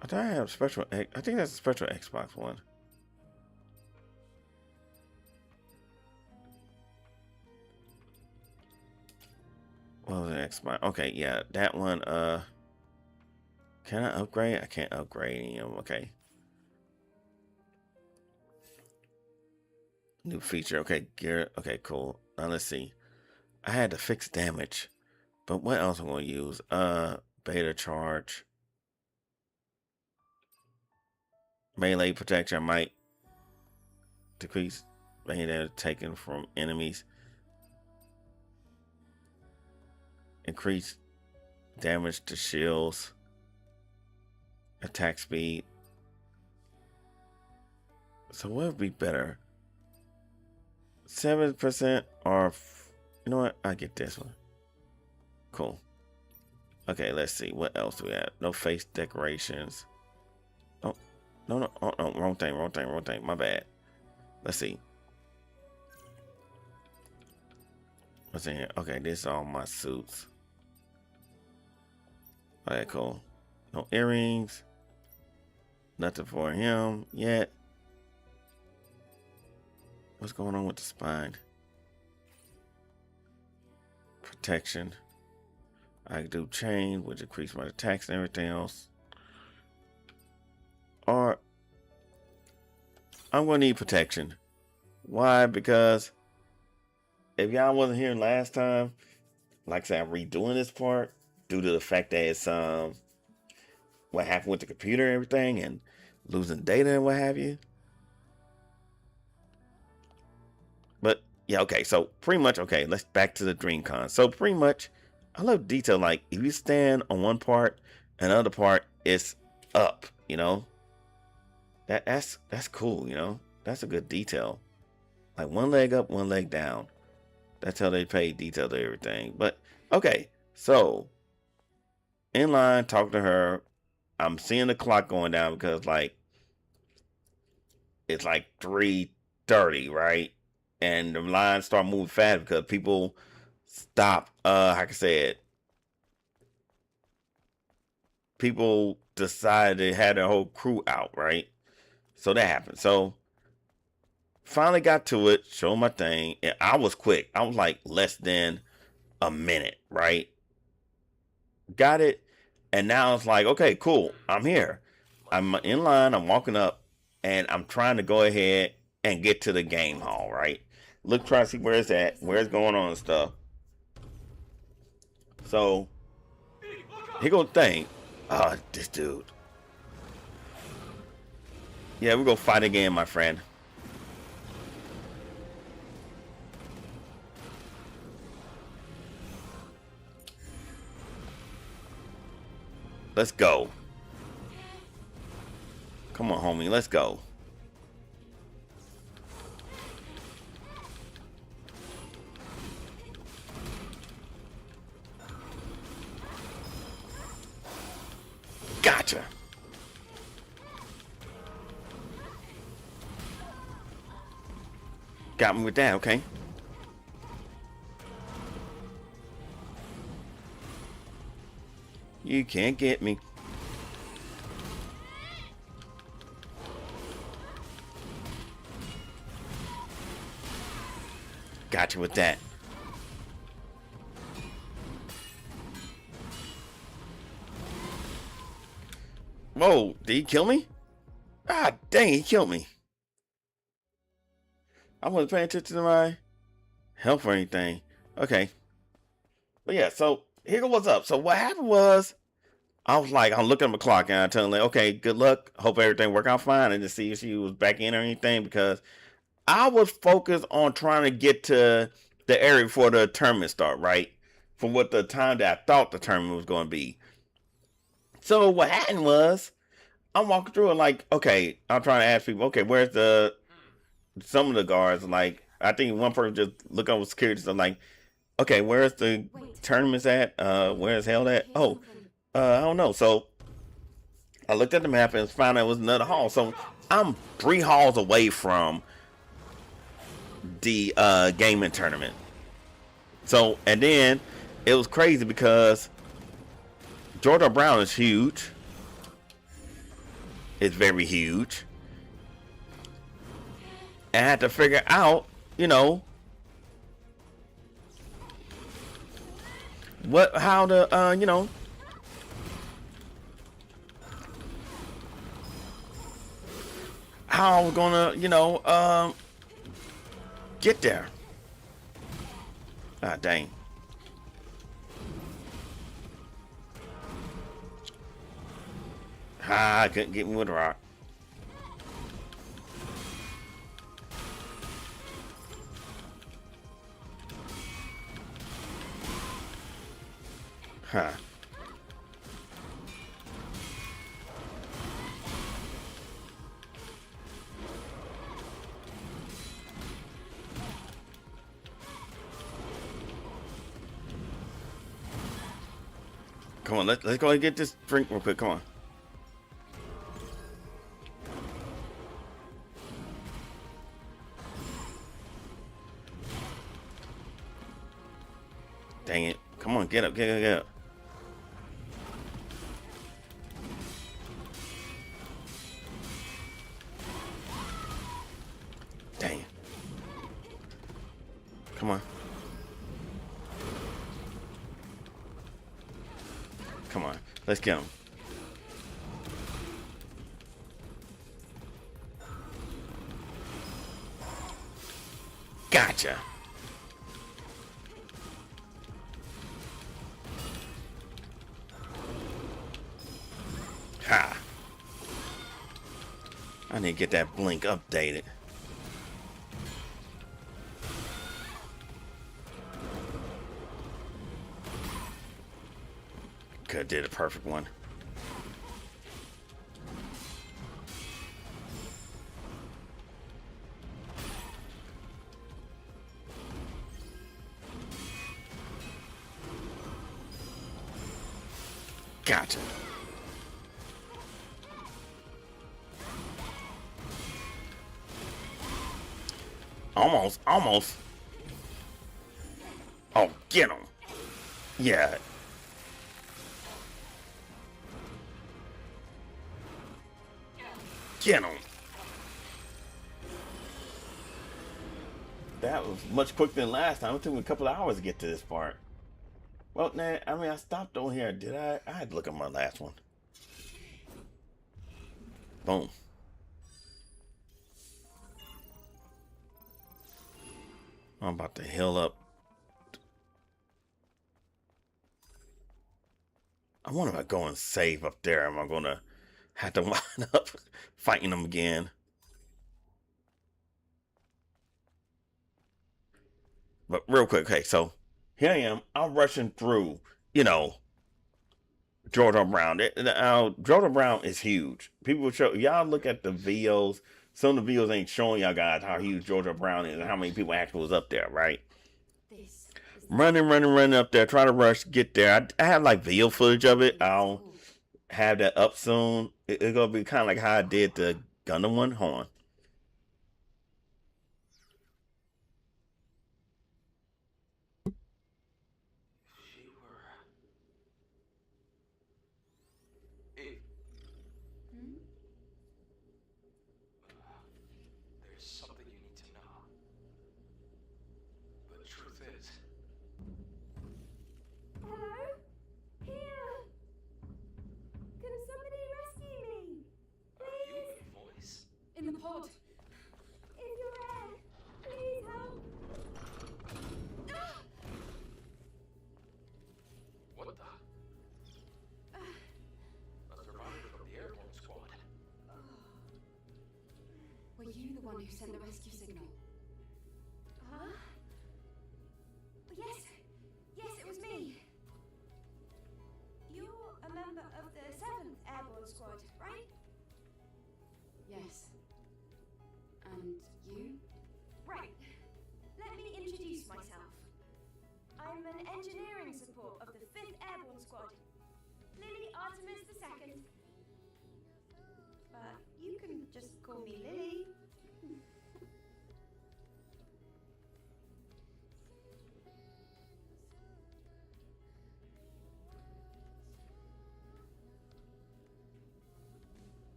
I thought I have special. I think that's a special Xbox one. What was the Xbox? Okay, yeah, that one. Can I upgrade? I can't upgrade any of them. Okay. New feature. Okay, gear. Okay, cool. Now let's see. I had to fix damage, but what else am I gonna use? Beta charge. Melee protection. I might decrease melee damage taken from enemies. Increase damage to shields. Attack speed. So what would be better? 7% or you know what? I get this one. Cool. Okay, let's see. What else do we have? No face decorations. Oh, no. Oh, no, wrong thing. My bad. Let's see. What's in here? Okay, this is all my suits. Okay, cool. No earrings. Nothing for him yet. What's going on with the spine? Protection. I can do chain, which increase my attacks and everything else. Or I'm gonna need protection. Why? Because if y'all wasn't here last time, like I said, I'm redoing this part due to the fact that it's what happened with the computer and everything and losing data and what have you. But yeah, okay, so pretty much, okay, let's back to the Dream Con. So pretty much, I love detail. Like if you stand on one part, another part is up, you know. That's cool, you know. That's a good detail. Like one leg up, one leg down. That's how they pay detail to everything. But okay, so in line, talk to her. I'm seeing the clock going down because like it's like 3:30, right? And the lines start moving fast because people stop. Like I said, people decided they had their whole crew out, right? So that happened. So finally got to it, showed my thing, and I was quick. I was like less than a minute, right? Got it, and now it's like, okay, cool. I'm here. I'm in line. I'm walking up, and I'm trying to go ahead and get to the game hall, right? Look, try to see where it's at, where it's going on and stuff. So here goes the thing. This dude. Yeah, we're gonna fight again, my friend. Let's go. Come on, homie. Let's go. Gotcha. Got me with that, okay. You can't get me. Gotcha with that. Whoa, did he kill me? Ah, dang, he killed me. I wasn't paying attention to my health or anything. Okay. But yeah, so here goes what's up. So what happened was, I was like, I'm looking at my clock and I tell him, like, okay, good luck. Hope everything work out fine. And to see if she was back in or anything, because I was focused on trying to get to the area before the tournament start, right? From what the time that I thought the tournament was going to be. So what happened was, I'm walking through and like, okay, I'm trying to ask people, okay, where's some of the guards, like, I think one person just look over security, so like, okay, where's the tournaments at? Where's hell at? Oh, I don't know. So I looked at the map and found out it was another hall. So I'm 3 halls away from the gaming tournament. So, and then it was crazy because Georgia Brown is huge. It's very huge. And I had to figure out, you know, how to, you know, how I was gonna, you know, get there. Ah, dang. Ah, I couldn't get me with a rock. Huh. Come on, let's go and get this drink real quick. Come on. Dang it. Come on, get up, get up. Dang it. Come on. Come on. Let's get him. Gotcha. Ha. I need to get that blink updated. Could have did a perfect one. Gotcha. Almost. Oh, get him. Yeah. Get him. That was much quicker than last time. It took me a couple of hours to get to this part. Well, nah, I mean, I stopped on here. Did I? I had to look at my last one. Boom. I'm about to heal up. I wonder if I go and save up there. Am I going to have to wind up fighting them again? But real quick, okay, so here I am. I'm rushing through, you know, Georgia Brown. Georgia Brown is huge. People show y'all look at the videos. Some of the videos ain't showing y'all guys how huge Georgia Brown is and how many people actually was up there, right? Running up there, try to rush, get there. I have like video footage of it. I'll have that up soon. It's gonna be kind of like how I did the Gundam one. Hold on. There's something you need to know. The truth is... Hello? Here! Can somebody rescue me? Please? Voice? In the pod. If you're there, please help. What the? A survivor from the airborne squad. Were you the one who sent the rescue signal? Huh? Yes, it was me. You're a member of the 7th Airborne Squad, right? Yes. And you? Right. Let me introduce myself. I'm an engineering support of the 5th Airborne Squad. Lily Artemis II. But you can just call me Lily.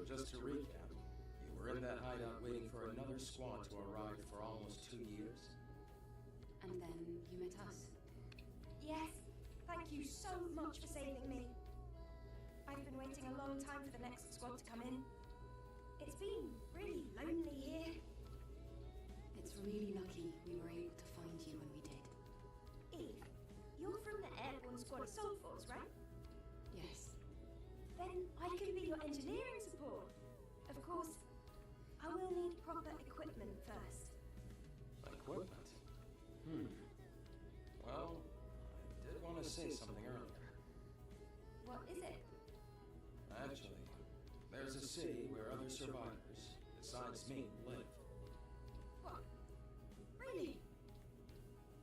just to recap, you were in that hideout waiting for another squad to arrive for almost 2 years? And then you met us. Yes, thank you so much for saving me. I've been waiting a long time for the next squad to come in. It's been really lonely here. It's really lucky we were able to find you when we did. Eve, you're from the airborne squad assault force, right? Yes. Then I can be your engineering support. Of course, I will need proper equipment first. Equipment? Well, I did want to say something earlier. What is it? Actually, there's a city where other survivors, besides me, live. What? Really?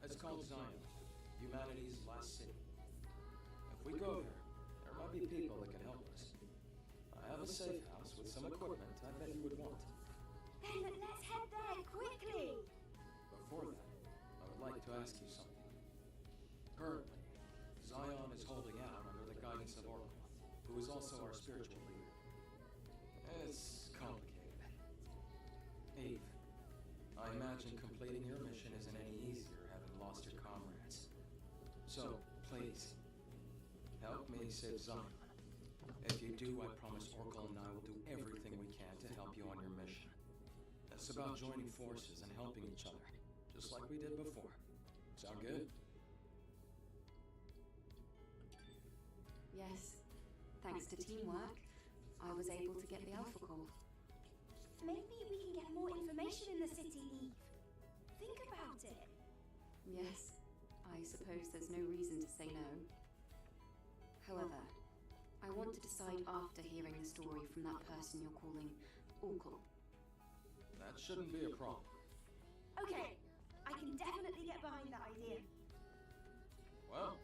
It's called Zion, humanity's last city. If we go there might be people that can help us. I have a safe house with some equipment I bet you would want. Then let's head there quickly. Before that, I would like to ask you something. Currently, Zion is holding out under the guidance of Oracle, who is also our spiritual leader. It's complicated. Eve, I imagine completing your mission isn't any easier having lost your comrades. So, please, help me save Zion. If you do, I promise Oracle and I will do everything we can to help you on your mission. It's about joining forces and helping each other, just like we did before. Sound good? Yes. Thanks to teamwork, I was able to get the Alpha Core. Maybe we can get more information in the city, Eve. Think about it. Yes. I suppose there's no reason to say no. However, I want to decide after hearing the story from that person you're calling Oracle. That shouldn't be a problem. Okay, I can definitely get behind that idea. Well,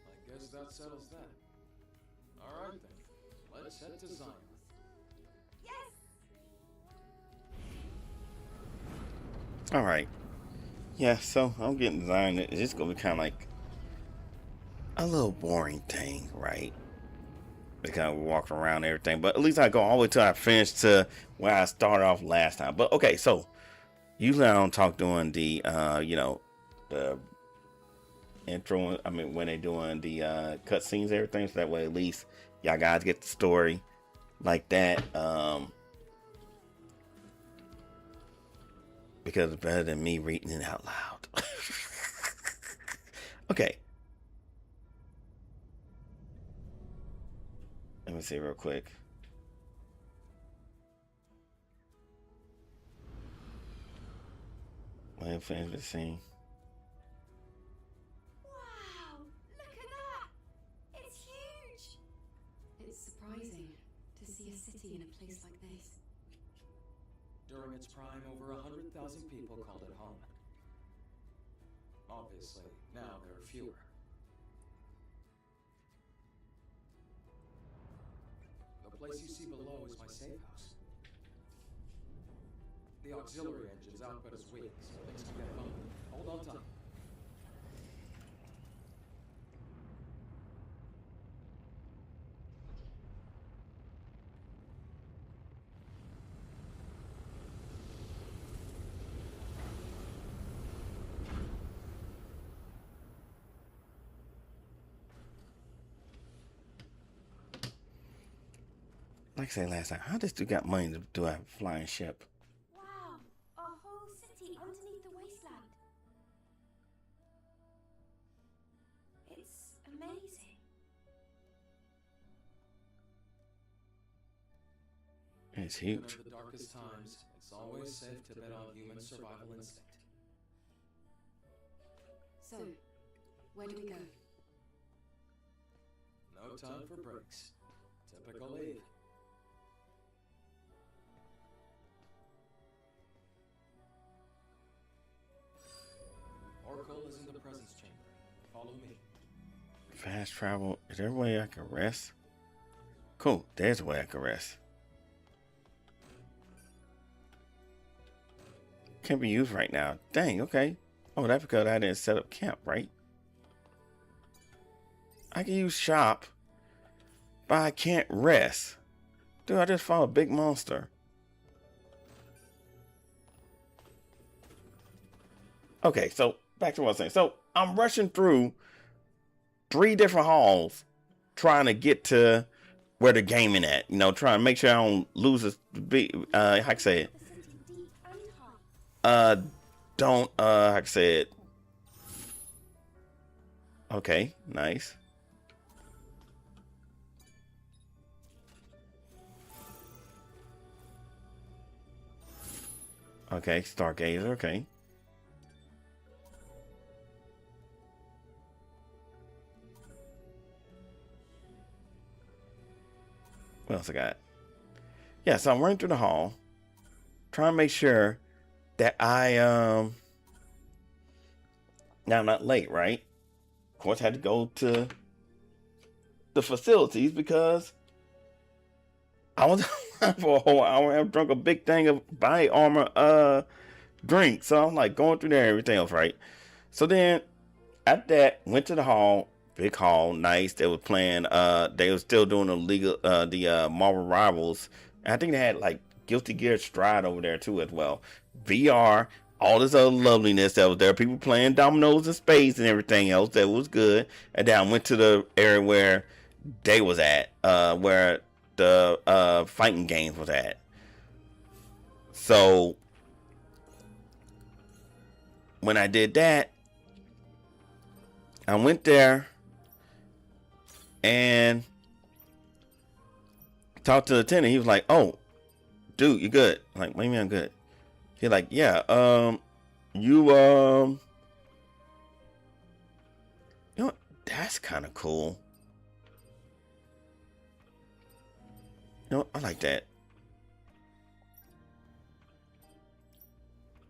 I guess that settles that. Alright then, let's head to Zion. Yes! All right. Yeah, so I'm getting Zion. It's just gonna be kind of like a little boring thing, right? We kind of walk around and everything, but at least I go all the way till I finish to where I started off last time. But okay, so usually I don't talk during the the intro. I mean, when they doing the cutscenes, everything, so that way at least y'all guys get the story like that. Because it's better than me reading it out loud. Okay. Let me see real quick. Let me finish the scene. Wow! Look at that! It's huge! It's surprising to see a city in a place like this. During its prime, over 100,000 people called it home. Obviously, now there are fewer. The place you see below is my safe house. The auxiliary engine's output is weak, so things can get bumpy. Hold on tight. Like I said last time, how does dude got money to do a flying ship? Wow! A whole city underneath the wasteland. It's amazing. It's Even huge. in the darkest times, it's always safe to bet on human survival instinct. So, where do we go? No time for breaks. Typical Eve. Oracle is in the presence chamber. Follow me. Fast travel. Is there a way I can rest? Cool. There's a way I can rest. Can't be used right now. Dang, okay. Oh, that's because I didn't set up camp, right? I can use shop, but I can't rest. Dude, I just fought a big monster. Okay, so back to what I was saying. So I'm rushing through 3 different halls trying to get to where the gaming at. You know, trying to make sure I don't lose this how can I say it? The city deep and high. Don't how can I say it? Okay, nice. Okay, Stargazer, okay. What else I got? Yeah, so I'm running through the hall, trying to make sure that now I'm not late, right? Of course, I had to go to the facilities because I was for a whole hour. I've drunk a big thing of body armor drink, so I'm like going through there and everything else, right? So then after that, went to the hall, big hall, nice. They were playing. They were still doing the Marvel Rivals. And I think they had like Guilty Gear Stride over there too as well. VR, all this other loveliness that was there. People playing dominoes and spades and everything else. That was good. And then I went to the area where they was at, where the fighting games was at. So when I did that, I went there and talked to the attendant. He was like, "Oh, dude, you good?" I'm like, "What do you mean I'm good?" He's like, "Yeah, you know what? That's kind of cool. You know, I like that."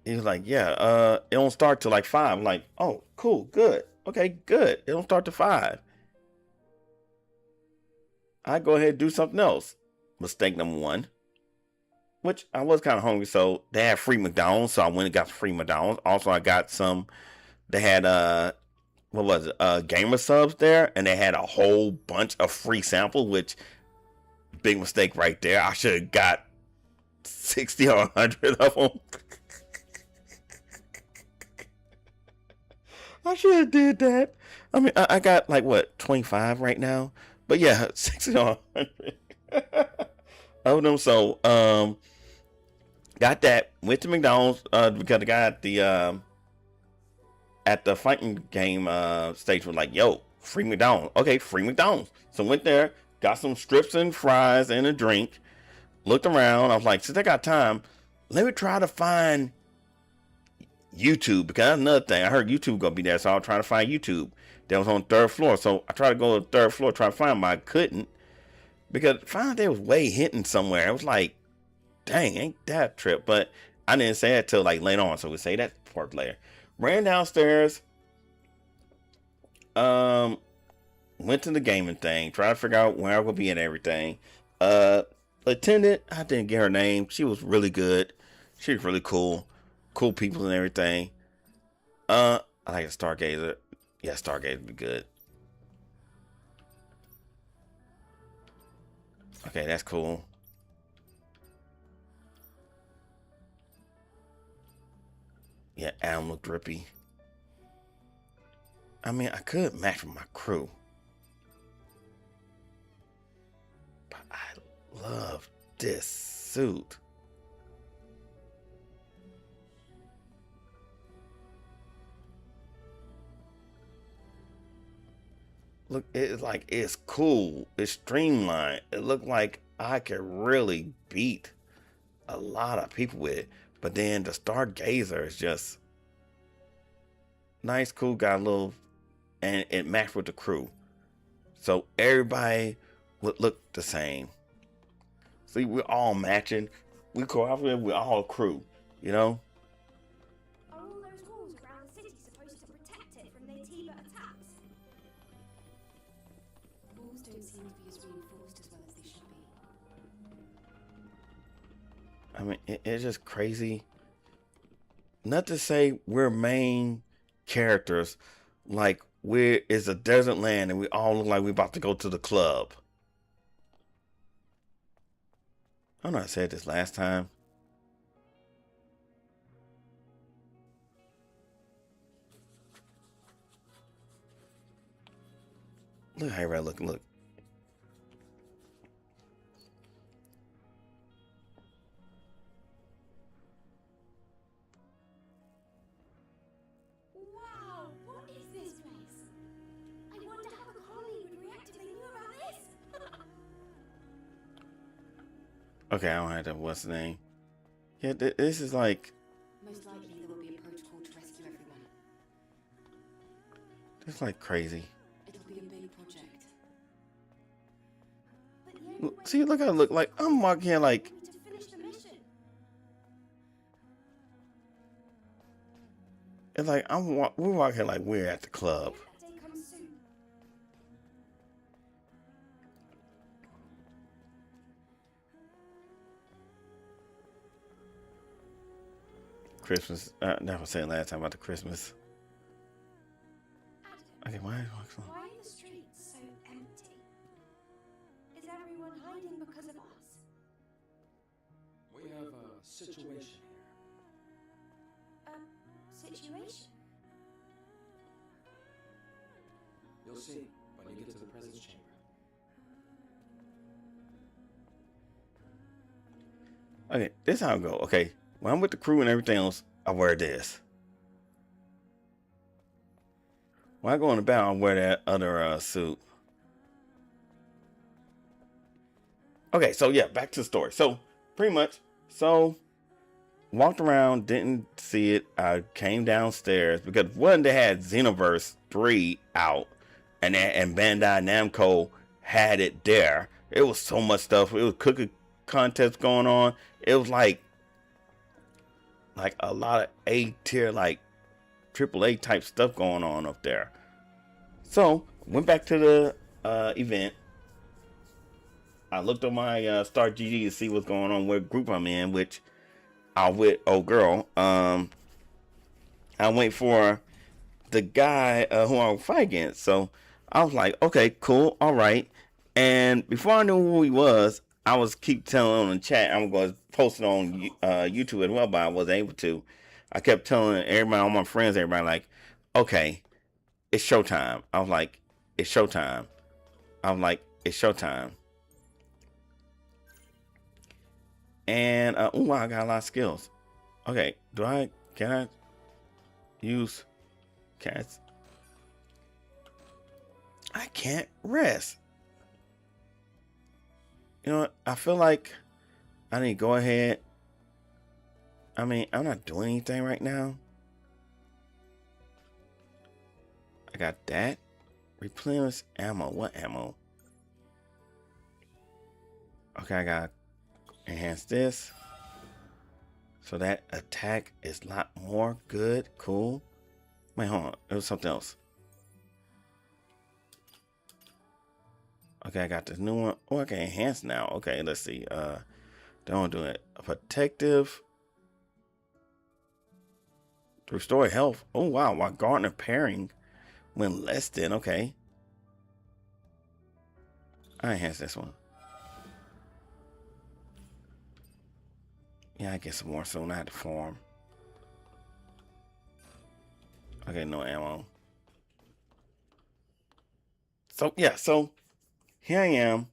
He was like, "Yeah, it don't start till like 5." I'm like, "Oh, cool, good. Okay, good. It don't start till 5. I go ahead and do something else." Mistake number 1. Which I was kind of hungry, so they had free McDonald's, so I went and got free McDonald's. Also, I got some. They had what was it? Gamer subs there, and they had a whole bunch of free samples. Which big mistake right there. I should have got 60 or 100 of them. I should have did that. I mean, I got like what 25 right now, but yeah, 60 or 100 of them. So got that. Went to McDonald's because the guy at the fighting game stage was like, "Yo, free McDonald's." Okay, free McDonald's. So went there, got some strips and fries and a drink. Looked around. I was like, since I got time, let me try to find YouTube, because that's another thing. I heard YouTube gonna be there, so I was trying to find YouTube. That was on the 3rd floor. So I tried to go to the 3rd floor, try to find them, but I couldn't. Because finally they was way hidden somewhere. I was like, dang, ain't that a trip? But I didn't say it till like later on, so we say that part later. Ran downstairs, went to the gaming thing, tried to figure out where I would be and everything. Attendant, I didn't get her name. She was really good. She was really cool. Cool people and everything. I like a Stargazer. Yeah, Stargazer would be good. Okay, that's cool. Yeah, Adam looked drippy. I mean, I could match with my crew, but I love this suit. Look, it's like, it's cool. It's streamlined. It looked like I could really beat a lot of people with it. But then the Stargazer is just nice, cool, got a little, and it matched with the crew. So everybody would look the same. See, we're all matching. We cooperative, we're all a crew, you know? Are all those walls around the city supposed to protect it from the Tiba attacks? Walls don't seem to be as reinforced as well as they should be. I mean, it's just crazy. Not to say we're main characters, like it's a desert land and we all look like we're about to go to the club. I know I said this last time. Look how I look. Look. Wow, what is this place? I wonder how the colony would react if they knew about this. Okay, I don't have that. What's the name? Yeah, this is like. Most likely there will be a protocol to rescue everyone. It's like crazy. It'll be a big project. But the only way See, look how I look like. I'm walking here like. to finish the mission. It's like we're walking like we're at the club. That day comes soon. Christmas. That was saying last time about the Christmas. Adam, Okay, why? why are the streets so empty? Is everyone hiding because of us? We have a situation here. A situation? You'll see when you get to the presence chamber. Okay, this how I go. Okay, when I'm with the crew and everything else, I wear this. When I go on the battle, I wear that other suit. Okay, so yeah, back to the story. So pretty much, walked around, didn't see it. I came downstairs because one, they had Xenoverse 3 out, and Bandai Namco had it there. It was so much stuff. It was cookie contests going on. It was like a lot of A tier, like AAA type stuff going on up there. So went back to the event. I looked on my Start GG to see what's going on, what group I'm in, which I'm with old girl. I wait for the guy who I would fight against. So I was like, okay, cool, all right. And before I knew who he was, I was keep telling on the chat. I'm going to post it on YouTube as well, but I wasn't able to. I kept telling everybody, all my friends, everybody, like, okay, it's showtime. I was like, it's showtime. I'm like, it's showtime. And I got a lot of skills. Okay, can I use cats? I can't rest. You know what? I feel like I need to go ahead. I mean, I'm not doing anything right now. I got that. Replenish ammo. What ammo? Okay, I got enhance this. So that attack is a lot more good. Cool. Wait, hold on. It was something else. Okay, I got this new one. Oh, I can enhance now. Okay, let's see. Don't do it. Protective. Restore health. Oh, wow. While Gardener pairing when less than. Okay. I enhance this one. Yeah, I get some more soon. I had to farm. Okay, no ammo. So, yeah, so here I am.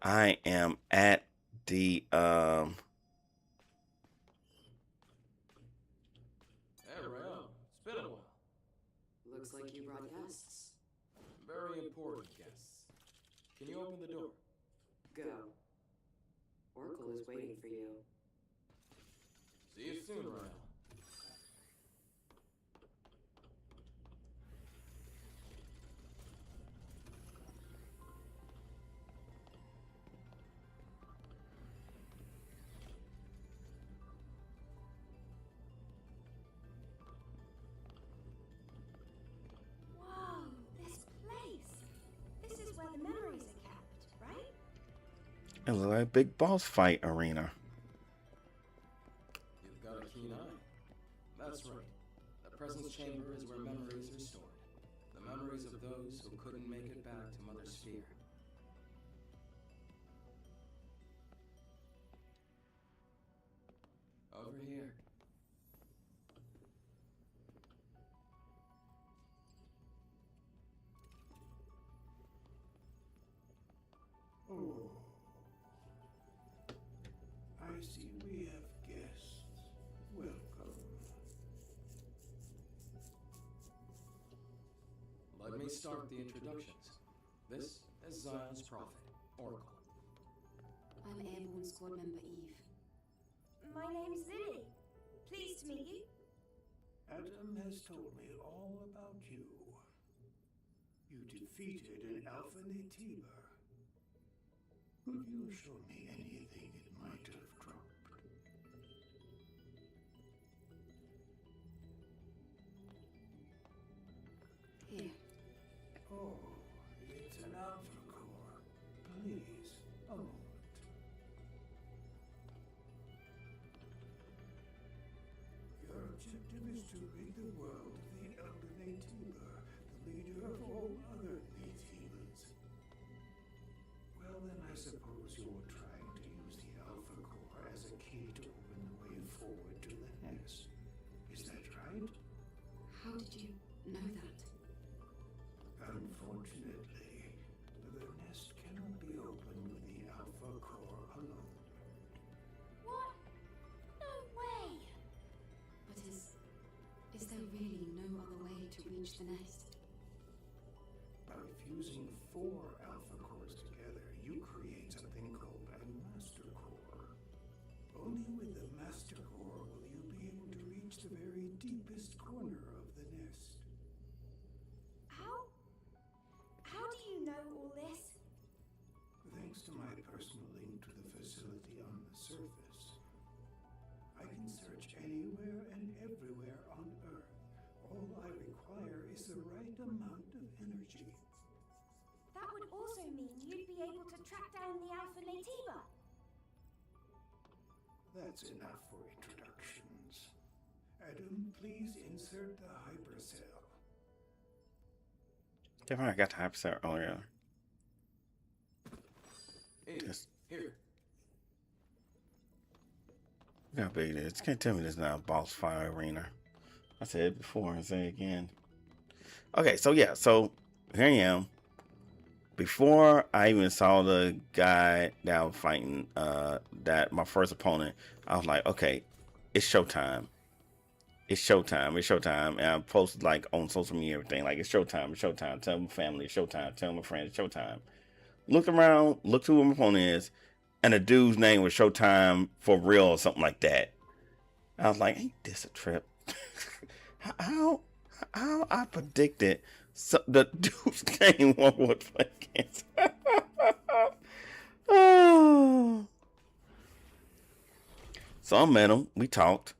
I am at the Hey, Rael, it's been a while. Looks like you brought guests. Very important guests. Can you open the door? Go. Oracle is waiting for you. See you soon, Rael. Whoa, this place. This is where the memories are kept, right? it looks like a big boss fight arena. You've got a keen eye. That's right. The presence chamber is where memories are stored. The memories of those who couldn't make it back to Mother Sphere. start the introductions. This is Zion's prophet, Oracle. I'm Airborne Squad Member Eve. My name's Lily. Pleased to meet you. Adam has told me all about you. You defeated an Alpha Natiba. Could you show me anything it might have dropped? Here. Oh, it's an Alpha Core. Please, a moment. Your objective is to rid the world of the Elder Natiba, the leader of all other Natibas. Well, then I suppose you're trying to use the Alpha Core as a key to open the way forward to the nest. Is that right? How did you know that? Unfortunately, the nest cannot be opened with the Alpha Core alone. What? No way! But is there really no other way to reach the nest? By fusing 4 Alpha Cores together, you create something called a Master Core. Only with the Master Core will you be able to reach the very deepest corner of the nest. How do you know all this? Thanks to my personal link to the facility on the surface, I can search anywhere and everywhere on Earth. All I require is the right amount of energy. That would also mean you'd be able to track down the Alpha Natiba. That's enough for introductions. Adam, please insert the hypercell. Damn, I got the hypercell earlier. Hey, Yes. here. Look how big it is. You can't tell me this is not a boss fire arena. I said it before and say it again. Okay, so yeah, so here I am. Before I even saw the guy that I was fighting, that my first opponent, I was like, okay, it's showtime. It's showtime. It's showtime. And I posted like on social media, everything like it's showtime. It's showtime. Tell my family it's showtime. Tell my friends it's showtime. Looked around, looked who my opponent is, and the dude's name was Showtime for real or something like that. I was like, ain't this a trip? how I predicted the dude's name won't work against. Oh. So I met him. We talked.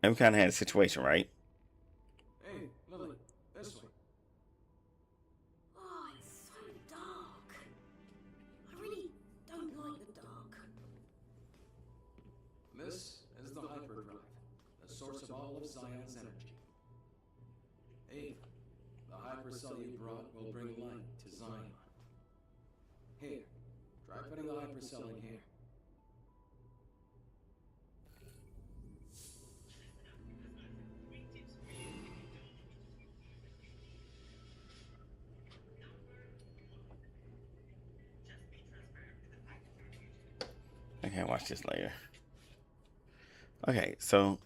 And we kind of had a situation, right? Hey, Lily, this way. Oh, it's so dark. I really don't like the dark. This is the hyperdrive, the source of all of Zion's energy. Eve, the hypercell you brought will bring light to Zion. Here, try putting the hypercell in here. I can't watch this later. Okay, so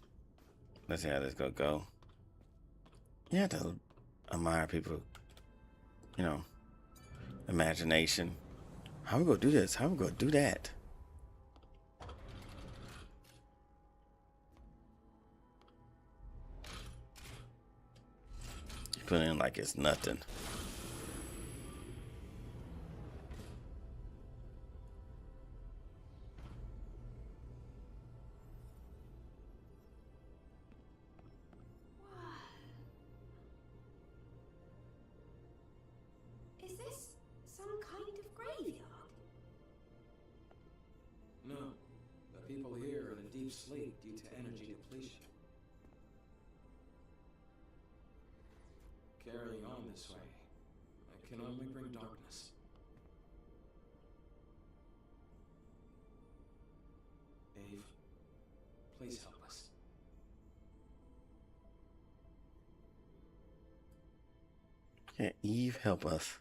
let's see how this gonna go. You have to admire people, you know, imagination. How we gonna do this? How we gonna do that? You put it in like it's nothing. Is this some kind of graveyard? No, the people here are in a deep sleep due to energy depletion. Carrying on this way, it can only bring darkness. Eve, please help us. Yeah, Eve, help us.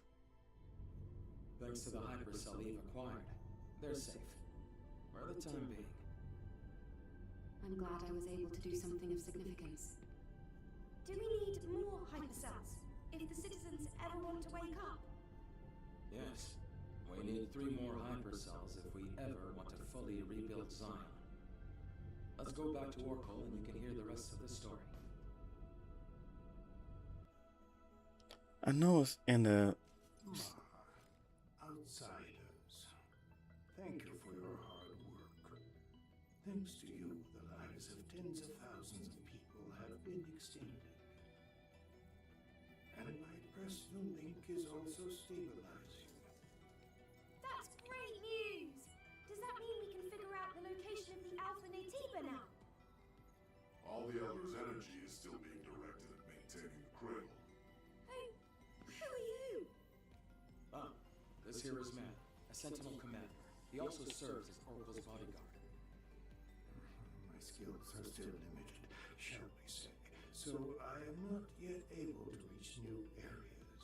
Thanks to the hypercell Eve acquired, they're safe. For the time being. I'm glad I was able to do something of significance. Do we need more hypercells if the citizens ever want to wake up? Yes. We need 3 more hypercells if we ever want to fully rebuild Zion. Let's go back to Oracle and you can hear the rest of the story. I know it's in the... Outsiders, thank you for your hard work. Thanks to you, the lives of tens of thousands of people have been extended. And my personal link is also stabilizing. That's great news! Does that mean we can figure out the location of the Alpha Natiba now? All the Elder's energy is still being directed at maintaining the cradle. Who are you? Ah, this here is Matt, a Sentinel commander. He also serves as Oracle's bodyguard. My skills are still limited, shall we say, so I am not yet able to reach new areas.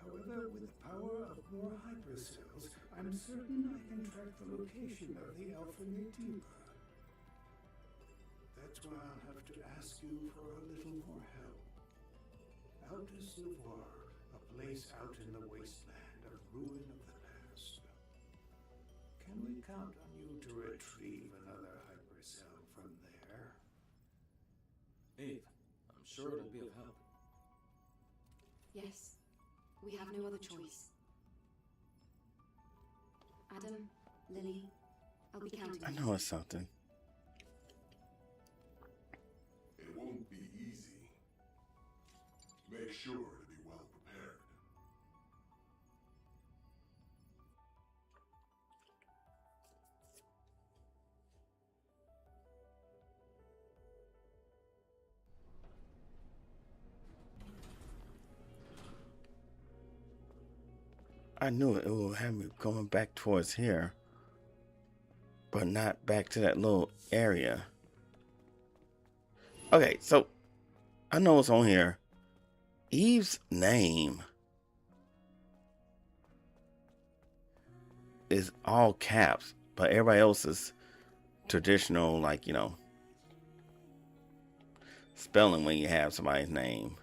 However, with the power of more hypercells, I'm certain I can track the location of the Alpha Natiba. That's why I'll have to ask you for a little more help. Altus Lavoir, a place out in the wasteland, a ruin of the past. Can we count on you to retrieve another hypercell from there? Eve, I'm sure it'll be of help. Yes, we have no other choice. Adam, Lily, I'll be counting I on you. know it's something. It won't be easy. Make sure to be well prepared. I knew it would have me going back towards here, but not back to that little area. Okay, so I know it's on here. Eve's name is all caps, but everybody else is traditional, like, you know, spelling when you have somebody's name.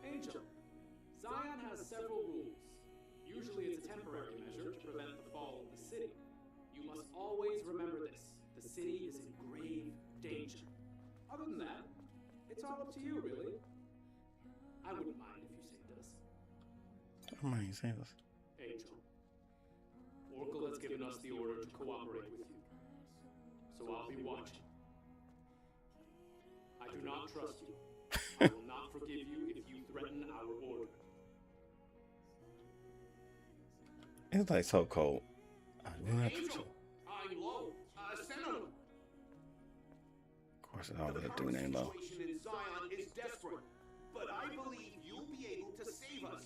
Angel, Zion has several rules. Usually it's a temporary measure to prevent the fall of the city. You must always remember this. The city is in grave danger. Other than that, it's all up to you, really. I wouldn't mind if you saved us. I might say this. Angel, Oracle has given us the order to cooperate with you. So I'll be watching. I do not trust you. I will not forgive you if you threaten our order. It's like so cold. I do not. Angel, I'm low. Sentinel. Of course, it's always a dude named Low. The situation in Zion is desperate, but I believe you'll be able to save us.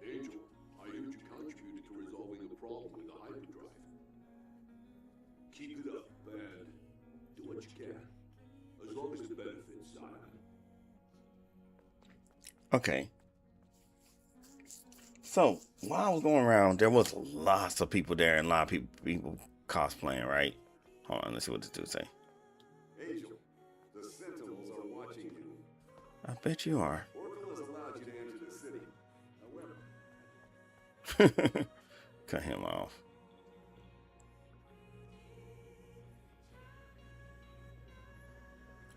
Angel, I heard you contributed to resolving the problem with the hyperdrive. Keep it up, and do what you can. As long as it benefits Zion. Okay. So while I was going around, there was lots of people there and a lot of people cosplaying, right? Hold on, let's see what this dude say. Angel, the Sentinels are watching you. I bet you are. Oracle has allowed you to enter the city. However, Cut him off.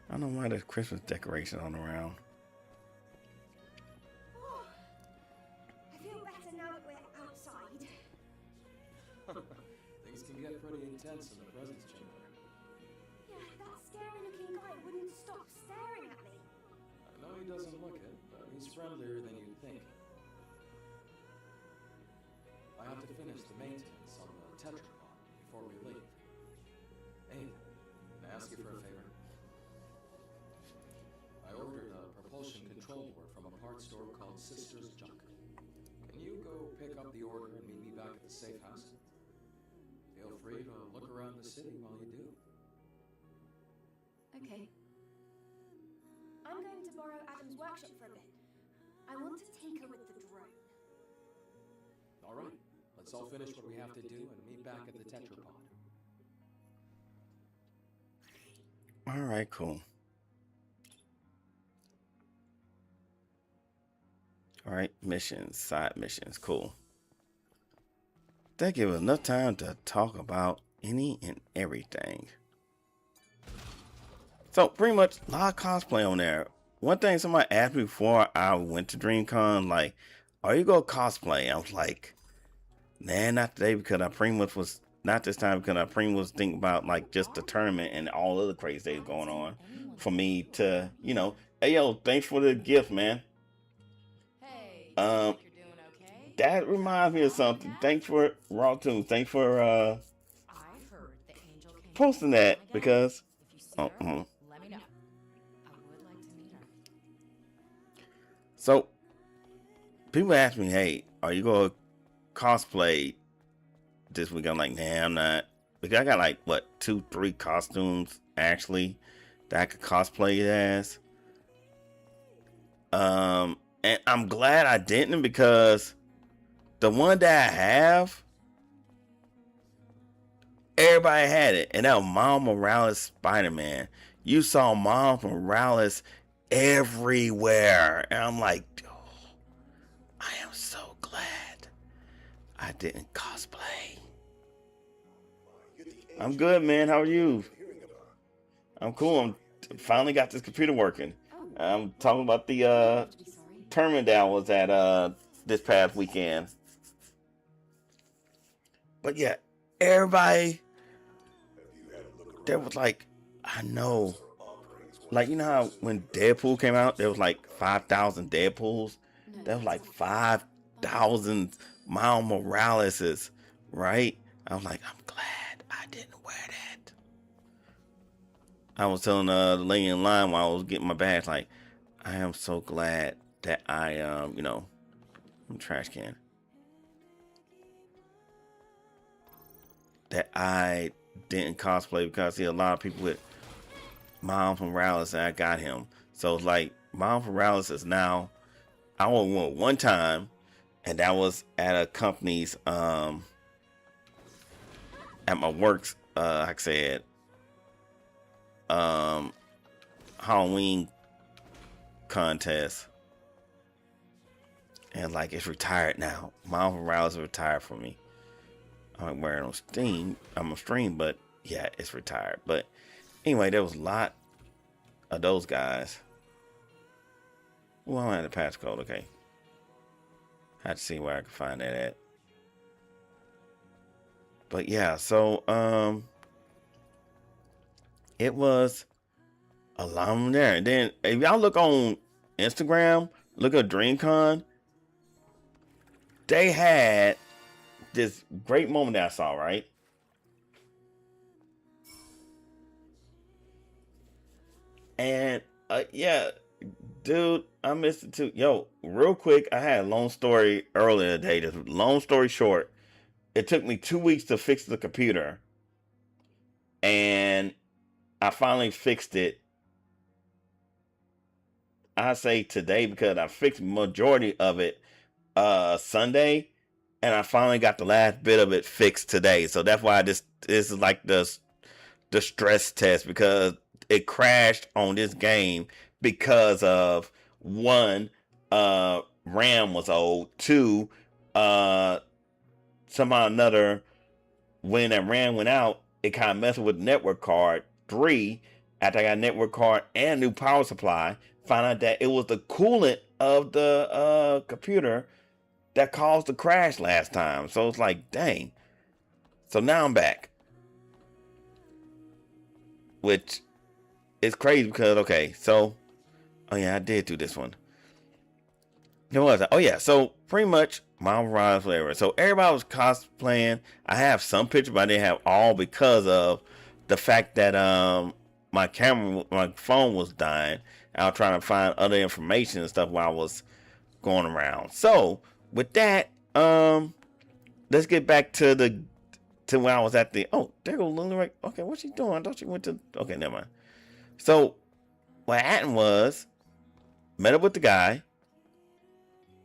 I don't know why there's Christmas decorations on around. Oh, I feel better now that we're outside. Things can get pretty intense in the presence chamber. Yeah, that scary-looking guy wouldn't stop staring at me. I know he doesn't look it, but he's friendlier than you'd think. I have to finish the maintenance on the tetrapod before we leave. Hey, can I ask you for a favor? I ordered a propulsion control board from a parts store called Sister's Junk. Can you go pick up the order and meet me back at the safe house? Feel free to look around the city while you do. Okay. I'm going to borrow Adam's workshop for a bit. I want to tinker with the drone. All right, let's all finish what we have to do and meet back at the tetrapod. All right, cool. All right, missions, side missions, cool. That gives us enough time to talk about any and everything. So pretty much a lot of cosplay on there. One thing somebody asked me before I went to Dream Con, like, are you gonna cosplay? I was like, nah, not today, because I pretty much was, not this time, because I pretty much was thinking about like just the tournament and all other crazy things going on for me to, you know, hey yo, thanks for the gift, man. That reminds me of something. Thanks for Raw Tunes. Thanks for posting that, because so people ask me, hey, are you gonna cosplay this week? I'm like, nah, I'm not, because I got like what 2-3 costumes actually that I could cosplay it as. And I'm glad I didn't, because the one that I have, everybody had it, and that was Miles Morales Spider-Man. You saw Miles Morales everywhere, and I'm like, oh, I am so glad I didn't cosplay. I'm good, man. How are you? I'm cool. I'm finally got this computer working. I'm talking about the tournament that I was at this past weekend. But yeah, everybody, there was like, I know, like, you know how when Deadpool came out, there was like 5,000 Deadpools? There was like 5,000 Miles Moraleses, right? I was like, I'm glad I didn't wear that. I was telling the lady in line while I was getting my badge, like, I am so glad that I, you know, trash can, that I didn't cosplay, because see a lot of people with Miles Morales and I got him. So it's like Miles Morales is now, I only went one time, and that was at a company's at my works like I said Halloween contest, and like it's retired now. Miles Morales is retired for me. I'm wearing on Steam. I'm on stream, but yeah, it's retired. But anyway, there was a lot of those guys. Well, I had a patch code. Okay, had to see where I could find that at. But yeah, so it was a lot of them there. And then if y'all look on Instagram, look at DreamCon, they had this great moment that I saw, right? And yeah, dude, I missed it too. Yo, real quick, I had a long story earlier today. Just long story short, it took me 2 weeks to fix the computer, and I finally fixed it. I say today, because I fixed majority of it Sunday, and I finally got the last bit of it fixed today. So that's why this is like the stress test, because it crashed on this game because of one, RAM was old. Two, somehow or another, when that RAM went out, it kind of messed with the network card. Three, after I got a network card and a new power supply, found out that it was the coolant of the computer that caused the crash last time. So it's like, dang. So now I'm back, which is crazy, because okay, so oh yeah, I did do this one. There was oh yeah, so pretty much Miles Morales, whatever. So everybody was cosplaying. I have some pictures, but I didn't have all, because of the fact that my phone was dying. I was trying to find other information and stuff while I was going around. So with that, let's get back to when I was at the, oh, there goes Lily right. Okay, what's she doing? I thought she went to, okay, never mind. So what happened was, met up with the guy,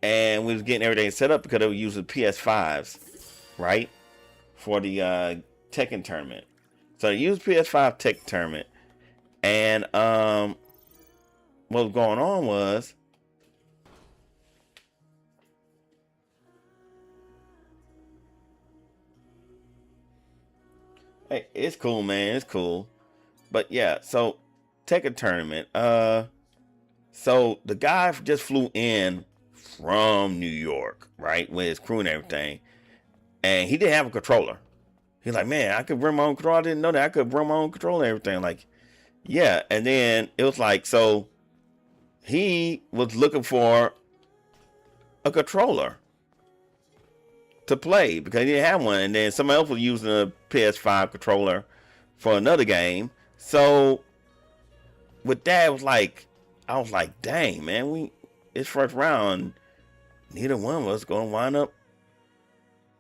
and we was getting everything set up, because they were using PS5s, right, for the Tekken tournament. So they used PS5 Tekken tournament, And what was going on was, hey, it's cool, man. It's cool. But yeah, so take a tournament. So the guy just flew in from New York, right, with his crew and everything, and he didn't have a controller. He's like, man, I could bring my own controller. I didn't know that I could bring my own controller and everything. Like, yeah. And then it was like, so he was looking for a controller to play because he didn't have one. And then somebody else was using a PS5 controller for another game. So with that, it was like, I was like, dang, man, it's first round. Neither one of us going to wind up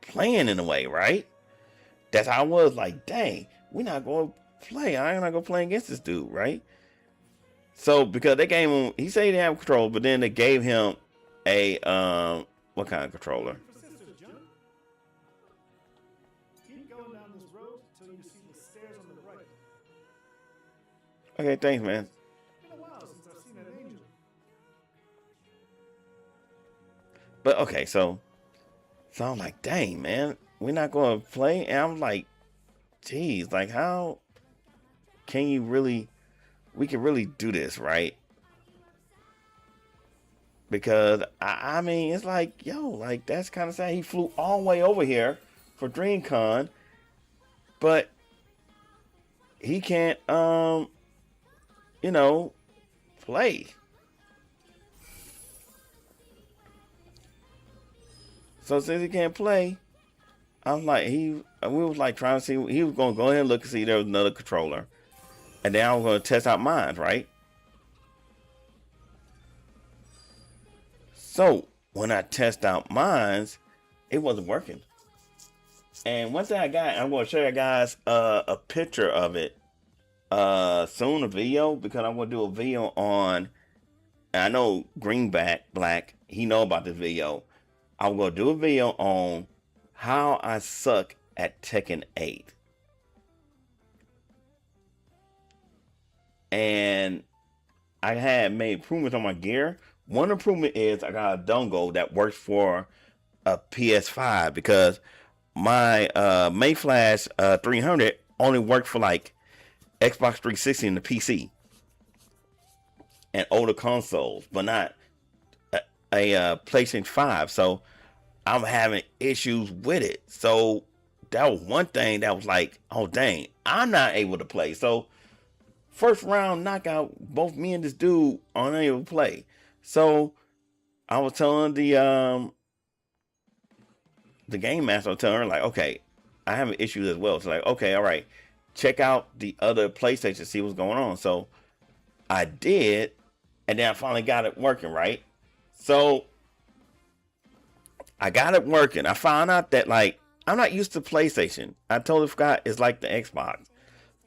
playing in a way, right? That's how I was like, dang, we're not going to play. I'm not going to play against this dude, right? So, because they gave him, he said he didn't have control, but then they gave him a, what kind of controller? Keep going down this road till you see the stairs on the right. Okay, thanks, man. It's been a while since I've seen an angel. But, okay, so I'm like, dang, man, we're not going to play? And I'm like, geez, like, how can you really, we can really do this, right? Because, I mean, it's like, yo, like, that's kind of sad. He flew all the way over here for Dream Con, but he can't, you know, play. So since he can't play, I'm like, we was like trying to see, he was going to go ahead and look and see there was another controller. And then I was going to test out mine, right? So when I test out mine, it wasn't working. And one thing I got, I'm going to show you guys a picture of it soon, a video, because I'm going to do a video on, and I know Greenback Black, he know about this video. I'm going to do a video on how I suck at Tekken 8. And I had made improvements on my gear. One improvement is I got a dongle that works for a PS5 because my Mayflash 300 only worked for like Xbox 360 and the PC and older consoles, but not a PlayStation 5. So I'm having issues with it. So that was one thing that was like, oh dang, I'm not able to play. So first round knockout, both me and this dude aren't able to play. So I was telling the game master, I was telling her like, okay, I have an issue as well. So like, okay, all right, check out the other PlayStation, see what's going on. So I did, and then I finally got it working, right? So I got it working. I found out that like I'm not used to PlayStation. I totally forgot it's like the Xbox.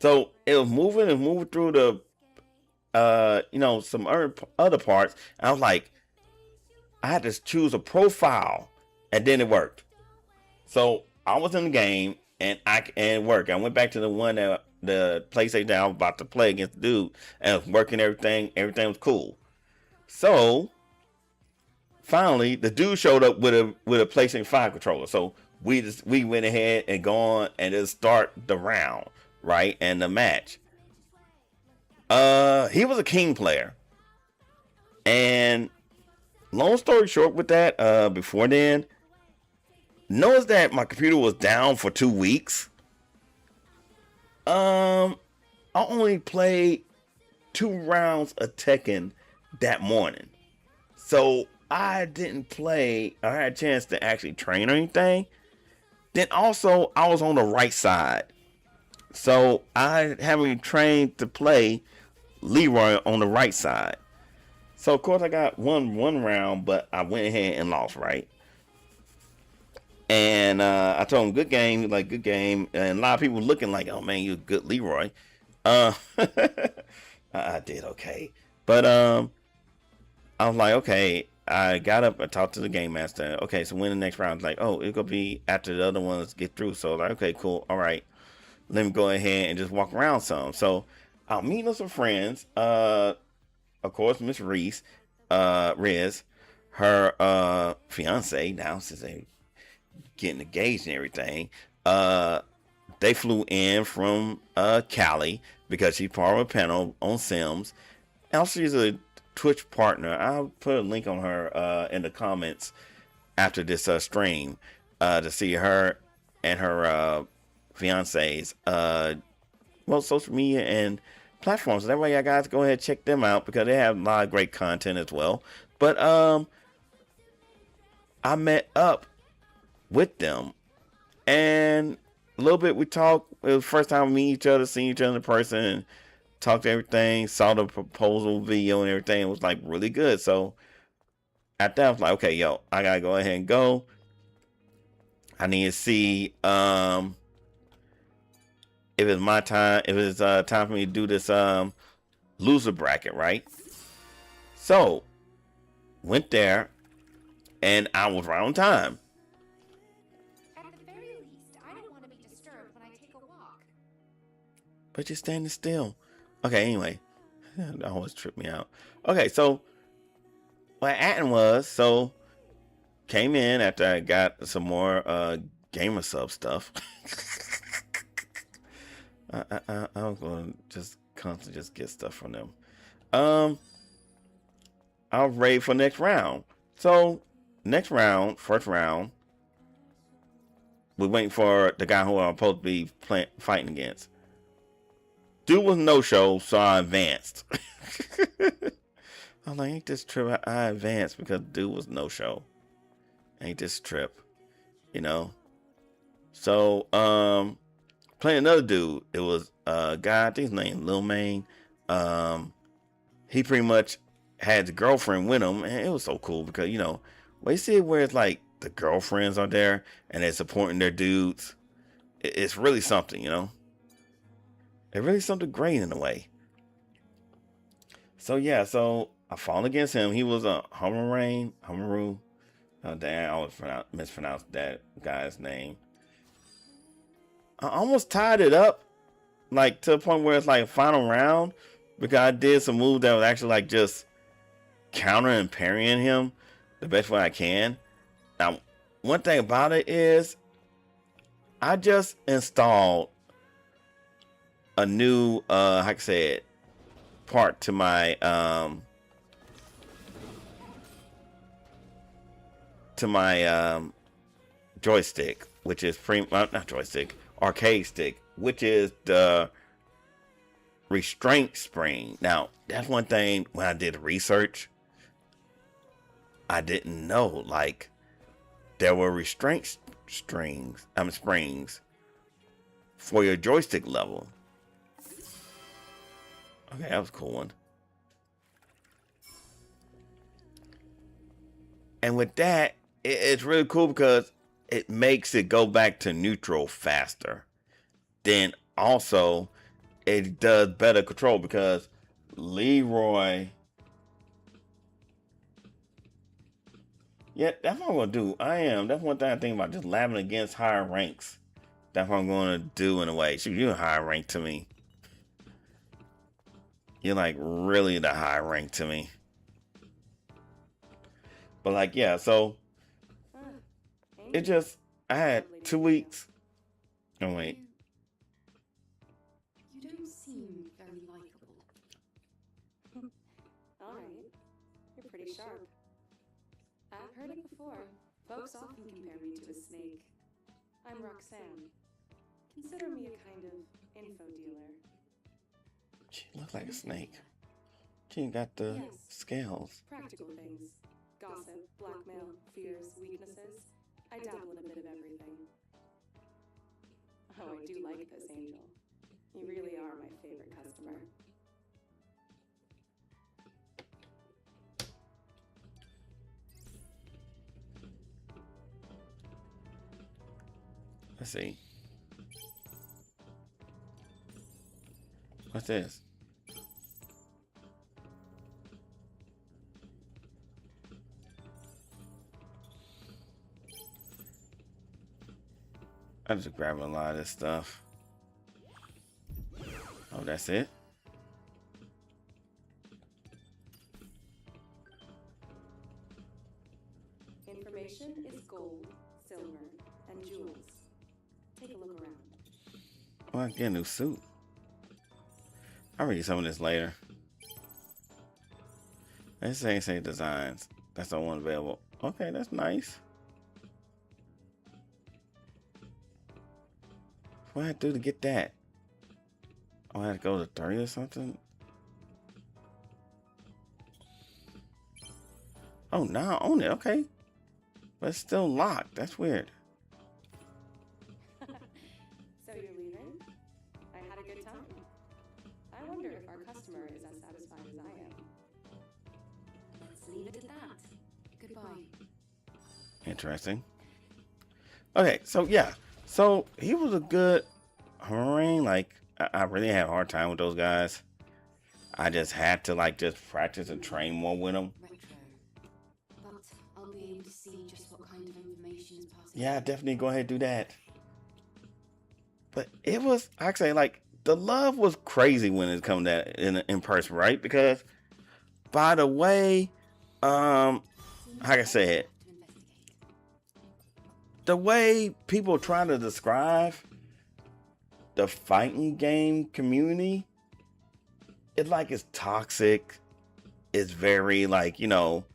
So it was moving and moving through the, you know, some other parts. And I was like, I had to choose a profile, and then it worked. So I was in the game, and it worked. I went back to the one that the PlayStation that I was about to play against the dude, and it was working. Everything was cool. So finally, the dude showed up with a PlayStation 5 controller. So we went ahead and go on and just start the round, right? And the match. He was a king player. And long story short with that, before then, notice that my computer was down for 2 weeks. I only played 2 rounds of Tekken that morning. So I didn't play, I had a chance to actually train or anything. Then also, I was on the right side. So I haven't trained to play Leroy on the right side. So of course I got one round, but I went ahead and lost, right? And I told him, good game, like good game. And a lot of people looking like, oh man, you're a good Leroy. I did okay. But I was like, okay. I got up, I talked to the game master. Okay, so when the next round, like, oh, it's gonna be after the other ones get through. So like, okay, cool, all right. Let me go ahead and just walk around some. So out meeting some friends. Of course, Miss Reese, Riz, her fiance now since they getting engaged and everything. They flew in from Cali because she's part of a panel on Sims. Also, she's a Twitch partner. I'll put a link on her in the comments after this stream to see her and her fiance's social media and platforms. So that way, you guys go ahead and check them out because they have a lot of great content as well. But I met up with them and a little bit we talked. It was the first time we meet each other, seeing each other in person, and talked everything, saw the proposal video and everything. It was like really good. So at that I was like, okay, yo, I gotta go ahead and go. I need to see if it's my time, if it's time for me to do this loser bracket, right? So went there and I was right on time. At the very least, I don't want to be disturbed when I take a walk. But you're standing still. Okay, anyway. That always tripped me out. Okay, so what happened was, so came in after I got some more gamer sub stuff. I was going to just constantly just get stuff from them. I'll raid for next round. So next round, first round, we're waiting for the guy who I'm supposed to be fighting against. Dude was no show, so I advanced. I'm like, ain't this trip? I advanced because dude was no show. Ain't this trip, you know? So, playing another dude, it was a guy, I think his name Lil Main. He pretty much had the girlfriend with him, and it was so cool because, you know, when you see it where it's like the girlfriends are there and they're supporting their dudes, it's really something, you know? It's really something great in a way. So yeah, so I fought against him. He was a Hamaru. Oh damn, I always mispronounced that guy's name. I almost tied it up, like to the point where it's like a final round, because I did some move that was actually like just counter and parrying him the best way I can. Now, one thing about it is, I just installed a new how can I say it, part to my joystick, which is not joystick, arcade stick, which is the restraint spring. Now, that's one thing when I did research, I didn't know, like, there were restraint springs for your joystick level. Okay, that was a cool one. And with that, it's really cool because it makes it go back to neutral faster. Then also, it does better control because Leroy... Yeah, that's what I'm going to do. That's one thing I think about, just labbing against higher ranks. That's what I'm going to do in a way. Shoot, you're a higher rank to me. You're like really the high rank to me. But like, yeah, so it just, I had 2 weeks. Oh, wait. You don't seem very likable. Alright. You're pretty sharp. I've heard it before. Folks often compare me to a snake. I'm Roxanne. Consider me a kind of info dealer. She looked like a snake. She ain't got the scales. Practical things. Gossip, blackmail, fears, weaknesses. I dabble in a bit of everything. Oh, I do like this, Angel. You really are my favorite customer. Let's see. What's this? I'm just grabbing a lot of this stuff. Oh, that's it? information is gold, silver, and jewels. Take a look around. Well, I get a new suit. I'll read some of this later. Let's say designs. That's the one available. Okay, that's nice. What do I have to do to get that? Oh, I have to go to 30 or something? Oh, now I own it. Okay. But it's still locked. That's weird. So you're leaving? I had a good time. I wonder if our customer is as satisfied as I am. Let's leave it at that. Goodbye. Interesting. Okay, so yeah. So he was a good Marine. Like, I really had a hard time with those guys. I just had to like just practice and train more with them. Retro. But I'll be able to see just what kind of information is passing. Yeah, definitely go ahead and do that. But it was actually like the love was crazy when it come to that in person, right? Because by the way, like I said, the way people try to describe the fighting game community, it's like it's toxic. It's very like, you know,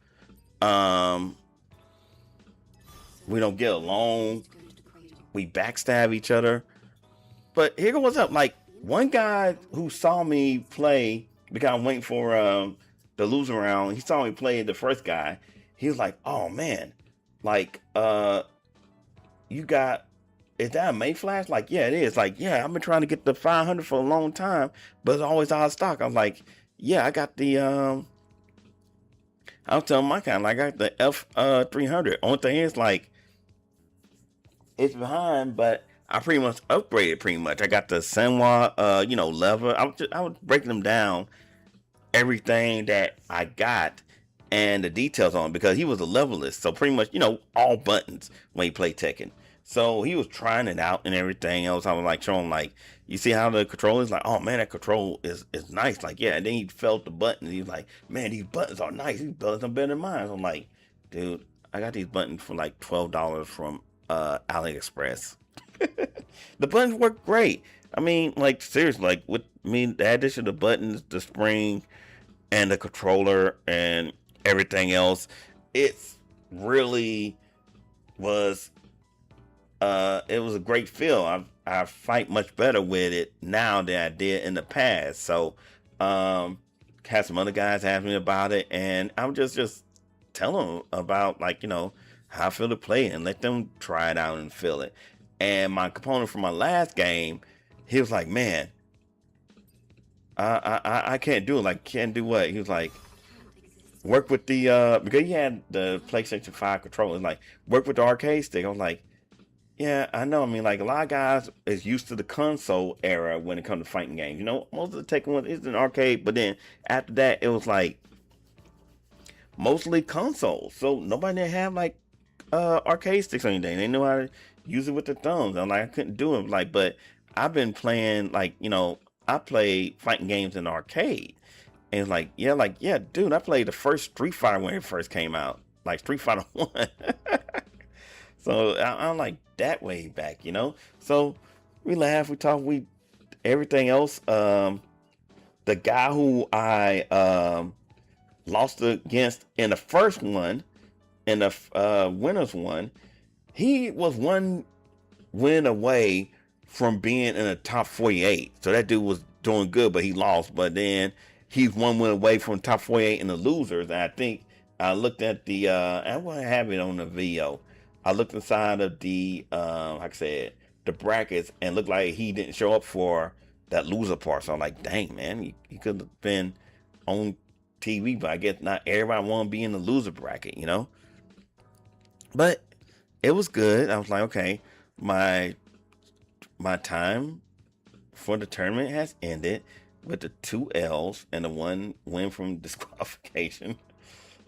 we don't get along. We backstab each other. But here goes up. Like one guy who saw me play, because I'm waiting for the loser round. He saw me play the first guy. He was like, "Oh man, like you got, is that a Mayflash?" Like, yeah, it is. Like, yeah, I've been trying to get the 500 for a long time, but it's always out of stock. I'm like, yeah, I got the I was telling my kind, like, I got the F 300. Only thing is, like, it's behind, but I pretty much upgraded pretty much. I got the Senwa, you know, lever. I was breaking them down, everything that I got and the details on it, because he was a levelist. So pretty much, you know, all buttons when he played Tekken. So he was trying it out and everything else. I was like showing him, like, you see how the controller is? Like, oh man, that control is nice. Like, yeah. And then he felt the button. He was like, man, these buttons are nice. These buttons are better than mine. So I'm like, dude, I got these buttons for like $12 from AliExpress. The buttons work great. I mean, like, seriously, like, with me, the addition of the buttons, the spring, and the controller, and everything else, it's really was it was a great feel. I fight much better with it now than I did in the past. So had some other guys ask me about it, and I'm just telling them about, like, you know, how I feel to play it and let them try it out and feel it. And my component from my last game, he was like, man, I can't do it. Like, can't do what? He was like, work with the because he had the PlayStation 5 controller. Like, work with the arcade stick. I was like, yeah, I know. I mean, like, a lot of guys is used to the console era when it comes to fighting games. You know, most of the Tekken one is an arcade, but then after that, it was like mostly consoles. So nobody didn't have like arcade sticks or anything. They knew how to use it with the thumbs. I'm like, I couldn't do it. Like, but I've been playing, like, you know, I played fighting games in the arcade. And it's like, yeah, dude, I played the first Street Fighter when it first came out, like Street Fighter 1. So I'm like that way back, you know. So we laugh, we talk, everything else. The guy who I lost against in the first one, in the winners one, he was one win away from being in the top 48. So that dude was doing good, but he lost. But then he's one win away from top 48 in the losers. And I think I looked at the I want to have it on the video. I looked inside of the like I said, the brackets, and looked like he didn't show up for that loser part. So I'm like, dang, man, he could have been on TV, but I guess not everybody want to be in the loser bracket, you know. But it was good. I was like, okay, my time for the tournament has ended with the 2 L's and the 1 win from disqualification.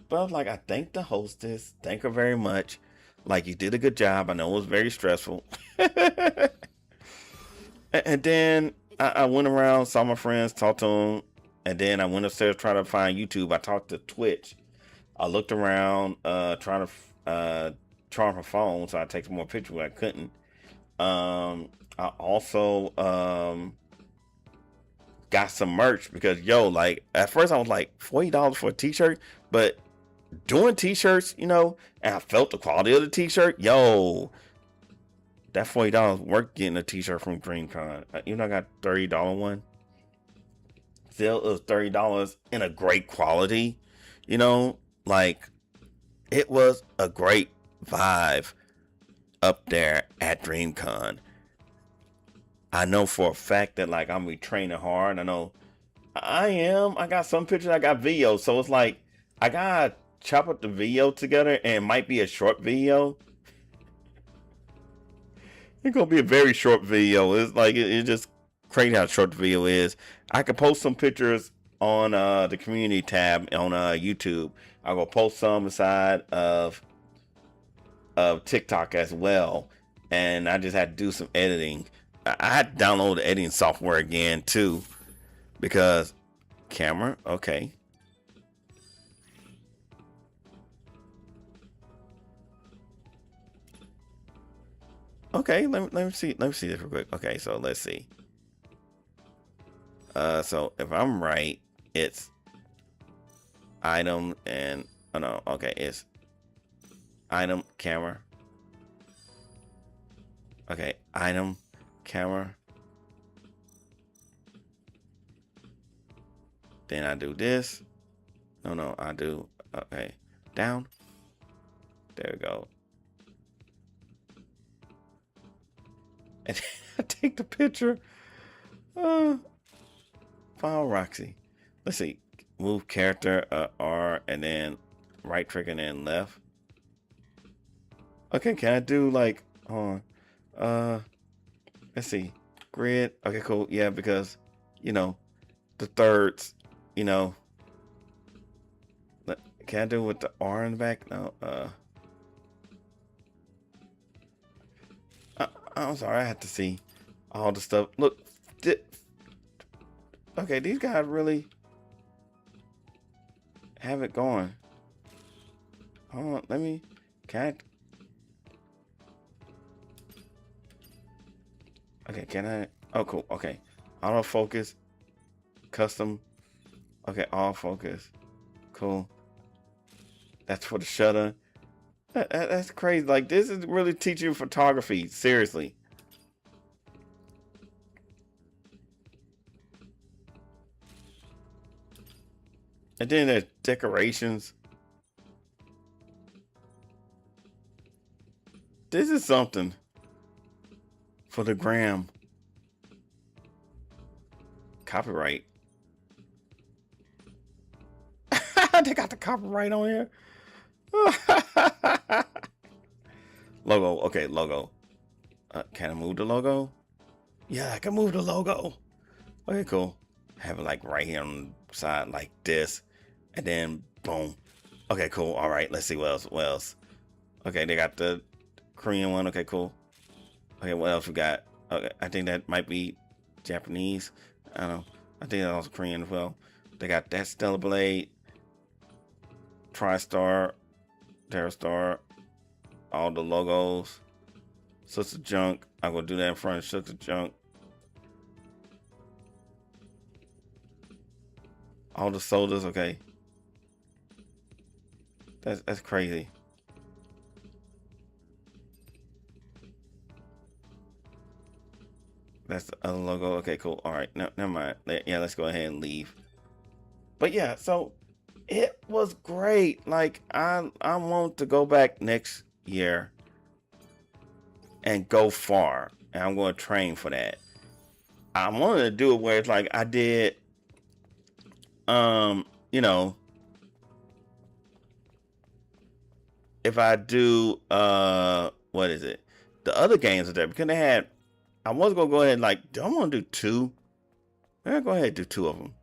But I was like, I thank the hostess. Thank her very much. Like, you did a good job. I know it was very stressful. And then I went around, saw my friends, talked to them. And then I went upstairs trying to find YouTube. I talked to Twitch. I looked around, trying to charge my phone, so I take some more pictures when I couldn't. I also got some merch because like at first I was like $40 for a t-shirt, but doing t-shirts, and I felt the quality of the t-shirt, that $40 worth getting a t-shirt from Dream Con. I got $30 one. Still, it was $30 in a great quality. Like it was a great vibe up there at Dream Con. I know for a fact that like I'm training hard. I know I am. I got some pictures, I got videos, so it's like I gotta chop up the video together, and it might be a short video. It's gonna be a very short video. It's like it's just crazy how short the video is. I could post some pictures on the community tab on YouTube. I'll go post some aside of TikTok as well, and I just had to do some editing. I had to download the editing software again too, because camera, okay. Okay, let me see this real quick. Okay, so let's see. So if I'm right, it's item and it's item camera. Okay, item camera. Then I do this. I do down. There we go. And I take the picture. File Roxy. Let's see. Move character R and then right trigger and then left. Okay, can I do like let's see. Grid. Okay, cool. Yeah, because the thirds, can I do with the R in the back? No, I'm sorry, I had to see all the stuff. Look, okay, these guys really have it going. Hold on, can I? Oh, cool. Okay, autofocus, custom. Okay, all focus. Cool. That's for the shutter. That's crazy. Like, this is really teaching photography. Seriously. And then there's decorations. This is something for the gram. Copyright. They got the copyright on here. Logo. Okay, logo. Can I move the logo? Yeah, I can move the logo. Okay, cool. Have it like right here on the side like this. And then boom. Okay, cool. All right, let's see what else. Okay, they got the Korean one. Okay, cool. Okay, what else we got? Okay, I think that might be Japanese. I don't know. I think that's also Korean as well. They got that Stellar Blade, TriStar, TerraStar, all the logos. Such a junk. I'm gonna do that in front of Such a junk. All the sodas, okay. That's crazy. That's the other logo. Okay, cool. All right, no, never mind. Yeah, let's go ahead and leave. But yeah, so it was great. Like I want to go back next year and go far, and I'm going to train for that. I wanted to do it where it's like I did, if I do, what is it? The other games are there because they had. I was gonna go ahead and like, do I want to do two? I'm gonna go ahead and do two of them.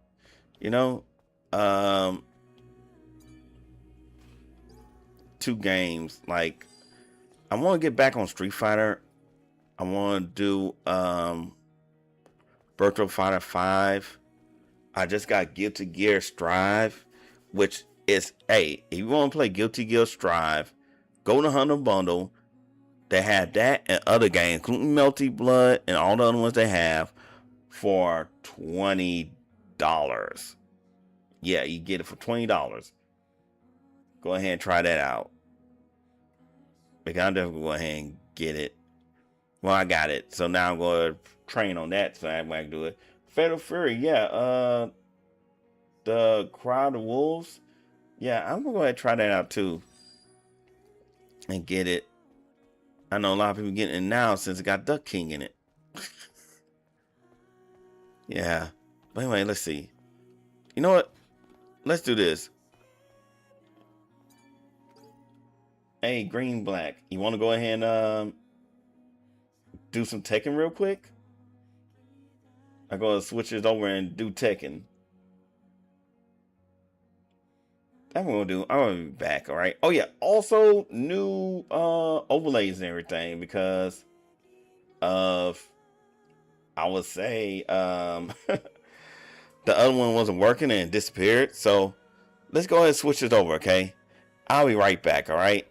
Two games. Like, I want to get back on Street Fighter. I want to do Virtual Fighter 5. I just got Guilty Gear Strive, which is, hey, if you want to play Guilty Gear Strive Golden Hunter bundle. They had that and other games, including Melty Blood and all the other ones they have, for $20. Yeah, you get it for $20. Go ahead and try that out. Because I'm definitely going to go ahead and get it. Well, I got it. So now I'm going to train on that so I can do it. Fatal Fury, yeah. The Cry of the Wolves. Yeah, I'm going to go ahead and try that out too. And get it. I know a lot of people getting it now since it got Duck King in it. Yeah. But anyway, let's see. You know what? Let's do this. Hey, Green Black, you want to go ahead and do some Tekken real quick? I'm going to switch it over and do Tekken. That's what I'm going to do. I'm going to be back, all right? Oh, yeah. Also, new overlays and everything because of, I would say, the other one wasn't working and disappeared. So, let's go ahead and switch it over, okay? I'll be right back, all right?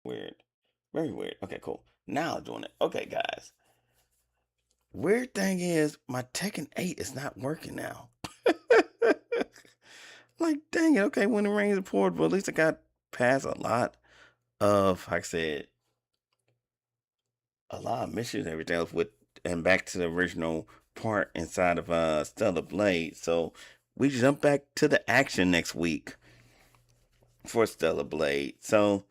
Weird. Very weird. Okay, cool. Now I'm doing it. Okay, guys. Weird thing is, my Tekken 8 is not working now. Like, dang it. Okay, when it rains and poured, but at least I got past a lot of, like I said, a lot of missions and everything else with, and back to the original part inside of Stellar Blade. So we jump back to the action next week for Stellar Blade. So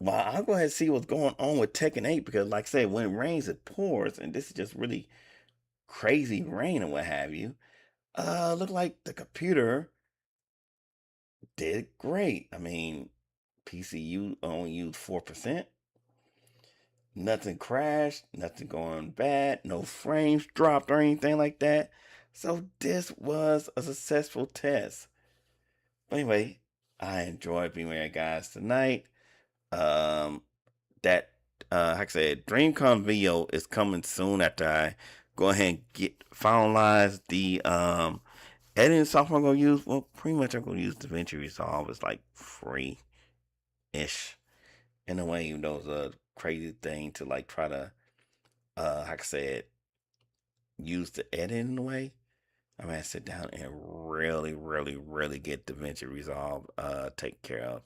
well, I'll go ahead and see what's going on with Tekken 8 because, like I said, when it rains, it pours, and this is just really crazy rain and what have you. Look like the computer did great. I mean, PCU only used 4%. Nothing crashed, nothing going bad, no frames dropped or anything like that. So this was a successful test. But anyway, I enjoyed being with you guys tonight. That like I said, Dream Con video is coming soon after I go ahead and finalize the editing software I'm gonna use. Well, pretty much I'm gonna use DaVinci Resolve. It's like free ish in a way, even though it's a crazy thing to like try to like I said, use the edit in a way. I'm gonna sit down and really, really, really get DaVinci Resolve taken care of.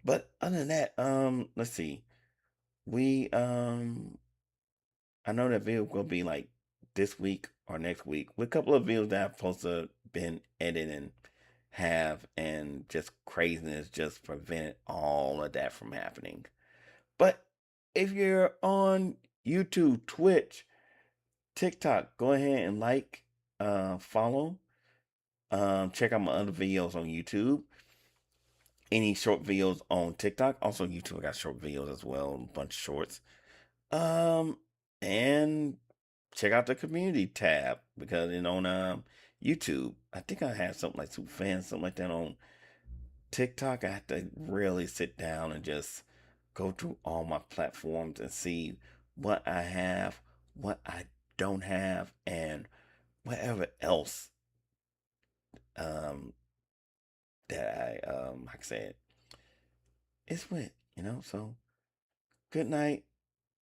But other than that, let's see. We I know that video will be like this week or next week with a couple of videos that I've supposed to been editing have, and just craziness just prevented all of that from happening. But if you're on YouTube, Twitch, TikTok, go ahead and like, follow, check out my other videos on YouTube. Any short videos on TikTok, also YouTube. I got short videos as well, a bunch of shorts. And check out the community tab because on YouTube, I think I have something like Super Fans, something like that. On TikTok, I have to really sit down and just go through all my platforms and see what I have, what I don't have, and whatever else that I like I said, it's with, so good night.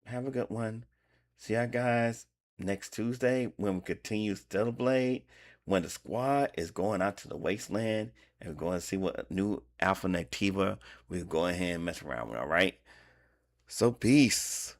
Have a good one. See ya guys next Tuesday when we continue Stellar Blade, when the squad is going out to the wasteland and we're going to see what new Alpha Nectiva we're going ahead and mess around with, alright? So peace.